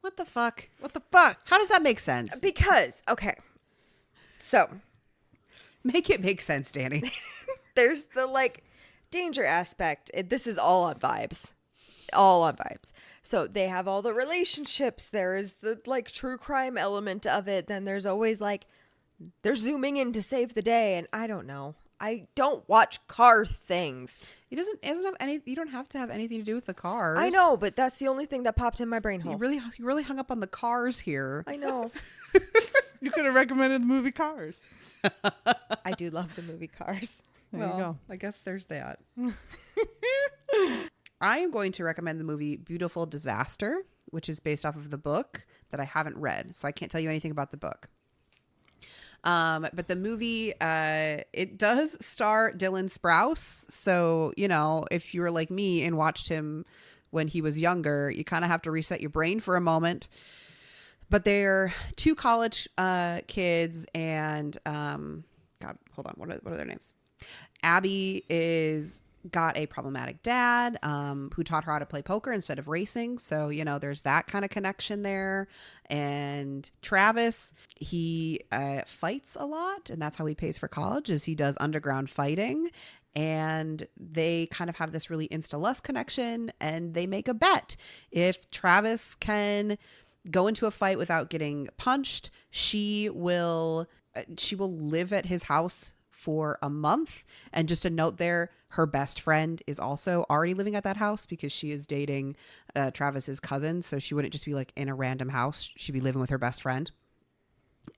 What the fuck? What the fuck? How does that make sense? Because, okay. So, Make it make sense, Danny. there's the like danger aspect. This is all on vibes. All on vibes. So they have all the relationships. There is the like true crime element of it. Then there's always like they're zooming in to save the day. And I don't know. I don't watch car things. It doesn't have any. You don't have to have anything to do with the cars. I know, but that's the only thing that popped in my brain hole. You really hung up on the cars here. I know. You could have recommended the movie Cars. I do love the movie Cars. There you go. I guess there's that. I am going to recommend the movie Beautiful Disaster, which is based off of the book that I haven't read, so I can't tell you anything about the book. But the movie, it does star Dylan Sprouse. So, you know, if you were like me and watched him when he was younger, you kind of have to reset your brain for a moment. But they're two college kids, and God, hold on, what are their names? Abby is got a problematic dad who taught her how to play poker instead of racing. So, you know, there's that kind of connection there. And Travis, he fights a lot, and that's how he pays for college, is he does underground fighting. And they kind of have this really insta-lust connection, and they make a bet. If Travis can go into a fight without getting punched, she will live at his house for a month. And just a note there, her best friend is also already living at that house because she is dating Travis's cousin. So she wouldn't just be like in a random house. She'd be living with her best friend.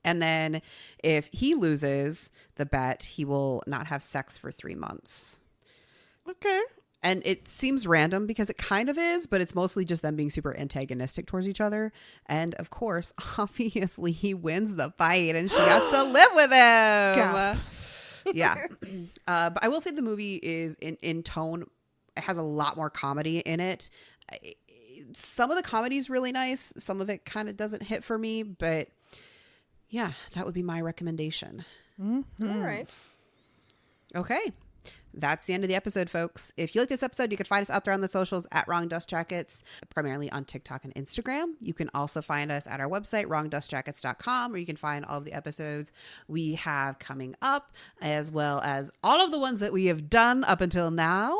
And then if he loses the bet, he will not have sex for 3 months. Okay. And it seems random because it kind of is, but it's mostly just them being super antagonistic towards each other. And of course, obviously, he wins the fight and she has to live with him. Gasp. Yeah. But I will say the movie is in tone. It has a lot more comedy in it. Some of the comedy is really nice. Some of it kind of doesn't hit for me, but yeah, that would be my recommendation. Mm-hmm. All right. Okay. That's the end of the episode, folks. If you like this episode, you can find us out there on the socials at Wrong Dust Jackets, primarily on TikTok and Instagram. You can also find us at our website, wrongdustjackets.com, where you can find all of the episodes we have coming up, as well as all of the ones that we have done up until now.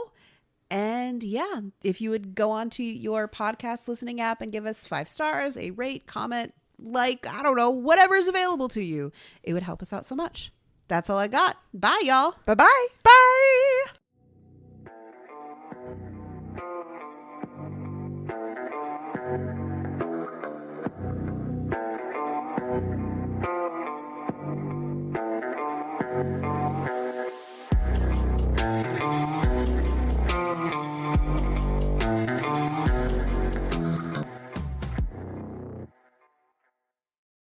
And yeah, if you would go on to your podcast listening app and give us 5 stars, a rate, comment, like, I don't know, whatever is available to you, it would help us out so much. That's all I got. Bye, y'all. Bye-bye. Bye. Bye.